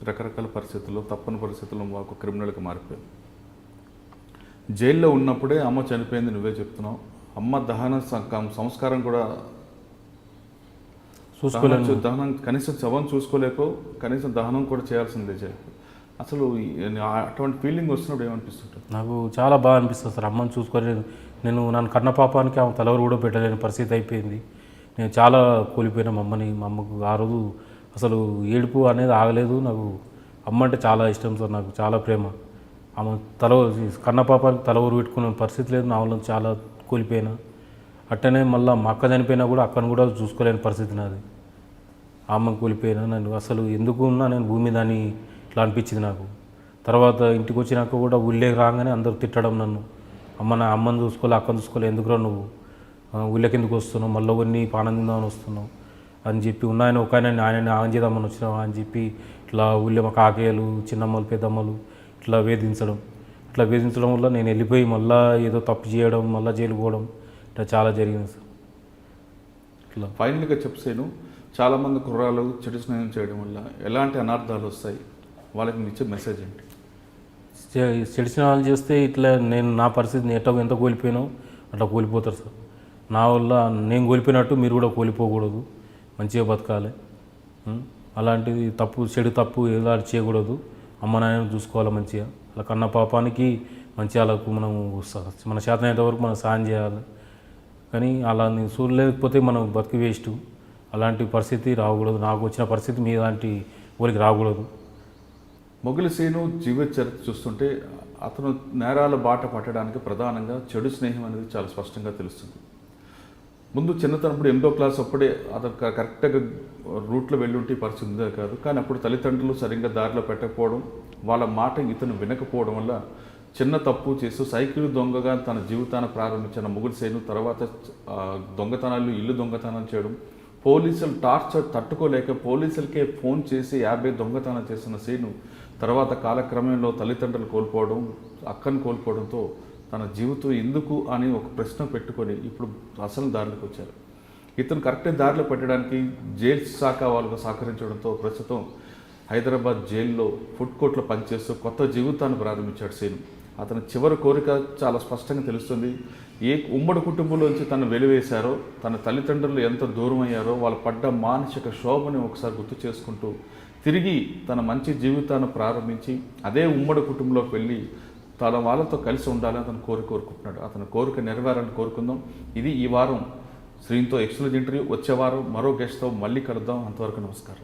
రకరకాల పరిస్థితుల్లో తప్పని పరిస్థితుల్లో ఒక క్రిమినల్కి మారిపోయావు. జైల్లో ఉన్నప్పుడే అమ్మ చనిపోయింది నువ్వే చెప్తున్నావు. అమ్మ దహన సంస్కారం కూడా చూసుకోలేదు, దహనం కనీసం శవం చూసుకోలేకో, కనీసం దహనం కూడా చేయాల్సిందే చేయకు. అసలు అటువంటి ఫీలింగ్ వస్తున్నప్పుడు ఏమనిపిస్తుంటుంది? నాకు చాలా బాగా అనిపిస్తుంది సార్. అమ్మని చూసుకోలేదు, నన్ను కన్న పాపానికి ఆమె తలవరు కూడా పెట్టలేని పరిస్థితి అయిపోయింది. నేను చాలా కోల్పోయినా మా అమ్మకు ఆ రోజు అసలు ఏడుపు అనేది ఆగలేదు. నాకు అమ్మ అంటే చాలా ఇష్టం సార్, నాకు చాలా ప్రేమ. ఆమె కన్న పాపానికి తలవరు పెట్టుకునే పరిస్థితి లేదు, నా వాళ్ళని చాలా కోల్పోయినా. అట్టనే మళ్ళీ మా అక్క చనిపోయినా కూడా అక్కను కూడా చూసుకోలేని పరిస్థితి నాది. అమ్మకు కోల్పోయినా నేను అసలు ఎందుకు ఉన్నా నేను భూమి దాన్ని ఇట్లా అనిపించింది నాకు. తర్వాత ఇంటికి వచ్చినాక కూడా ఊళ్ళేకి రాగానే అందరూ తిట్టడం నన్ను, అమ్మని చూసుకోలే, అక్కను చూసుకోలే, ఎందుకురా నువ్వు ఊళ్ళకి ఎందుకు వస్తున్నావు, మళ్ళీ కొన్ని పానం తిందామని వస్తున్నావు అని చెప్పి, ఉన్నాయని ఒక ఆయన ఆగం చేద్దామని వచ్చినావు అని చెప్పి ఇట్లా ఊళ్ళో మా కాకేయలు, చిన్నమ్మలు, పెద్దమ్మలు ఇట్లా వేధించడం వల్ల నేను వెళ్ళిపోయి మళ్ళీ ఏదో తప్పు చేయడం, మళ్ళీ జైలు పోవడం ఇట్లా చాలా జరిగింది సార్. ఇట్లా ఫైనల్గా చెప్పాను, చాలామంది కుర్రాలు చెడు స్నేహం చేయడం వల్ల ఎలాంటి అనార్థాలు వస్తాయి, వాళ్ళకి ఇచ్చే మెసేజ్ ఏంటి? చెడు స్నేహాలు చేస్తే ఇట్లా నా పరిస్థితిని ఎంత కోల్పోయినో అట్లా కోల్పోతారు సార్. నా వల్ల నేను కోల్పోయినట్టు మీరు కూడా కోల్పోకూడదు, మంచిగా బతకాలి. అలాంటిది చెడు తప్పు ఏదో చేయకూడదు. అమ్మ నాయన చూసుకోవాలి మంచిగా. అలా కన్న పాపానికి మంచిగా వాళ్ళకు మన చేతనైనంత వరకు మనం సాయం చేయాలి. కానీ అలా నేను చూడలేకపోతే మనం బతికి వేస్ట్. అలాంటి పరిస్థితి రాకూడదు, నాకు వచ్చిన పరిస్థితి మీ లాంటి ఊరికి రాకూడదు. మొగిలి శ్రీను జీవిత చరిత్ర చూస్తుంటే అతను నేరాల బాట పట్టడానికి ప్రధానంగా చెడు స్నేహం అనేది చాలా స్పష్టంగా తెలుస్తుంది. ముందు చిన్నతనప్పుడు 8వ క్లాస్ అప్పుడే అతను కరెక్ట్గా రూట్లో వెళ్ళుంటే పరిస్థితి ఉందే కాదు. కానీ అప్పుడు తల్లిదండ్రులు సరిగ్గా దారిలో పెట్టకపోవడం, వాళ్ళ మాట ఇతను వినకపోవడం వల్ల చిన్న తప్పు చేస్తూ సైకిల్ దొంగగా తన జీవితాన్ని ప్రారంభించిన మొగిలి శ్రీను తర్వాత దొంగతనాలు, ఇల్లు దొంగతనాలు చేయడం, పోలీసులు టార్చర్ తట్టుకోలేక పోలీసులకే ఫోన్ చేసి 50 దొంగతనాలు చేసిన శ్రీను తర్వాత కాలక్రమంలో తల్లిదండ్రులు కోల్పోవడం, అక్కను కోల్పోవడంతో తన జీవితం ఎందుకు అని ఒక ప్రశ్న పెట్టుకొని ఇప్పుడు అసలు దారిలోకి వచ్చారు. ఇతను కరెక్ట్ దారిలో పెట్టడానికి జైలు శాఖ వాళ్ళకు సహకరించడంతో ప్రస్తుతం హైదరాబాద్ జైల్లో ఫుడ్ కోర్ట్లో పనిచేస్తూ కొత్త జీవితాన్ని ప్రారంభించాడు శ్రీను. అతని చివరి కోరిక చాలా స్పష్టంగా తెలుస్తుంది. ఏ ఉమ్మడి కుటుంబంలోంచి తను వెలివేశారో, తన తల్లిదండ్రులు ఎంత దూరం అయ్యారో, వాళ్ళు పడ్డ మానసిక శోభని ఒకసారి గుర్తు చేసుకుంటూ తిరిగి తన మంచి జీవితాన్ని ప్రారంభించి అదే ఉమ్మడి కుటుంబంలోకి వెళ్ళి తన వాళ్ళతో కలిసి ఉండాలని అతను కోరుకుంటున్నాడు. అతని కోరిక నెరవేరాలని కోరుకుందాం. ఇది ఈ వారం శ్రీనితో ఎక్స్క్లూజివ్ ఇంటర్వ్యూ. వచ్చే వారం మరో గెస్ట్తో మళ్ళీ కలుద్దాం. అంతవరకు నమస్కారం.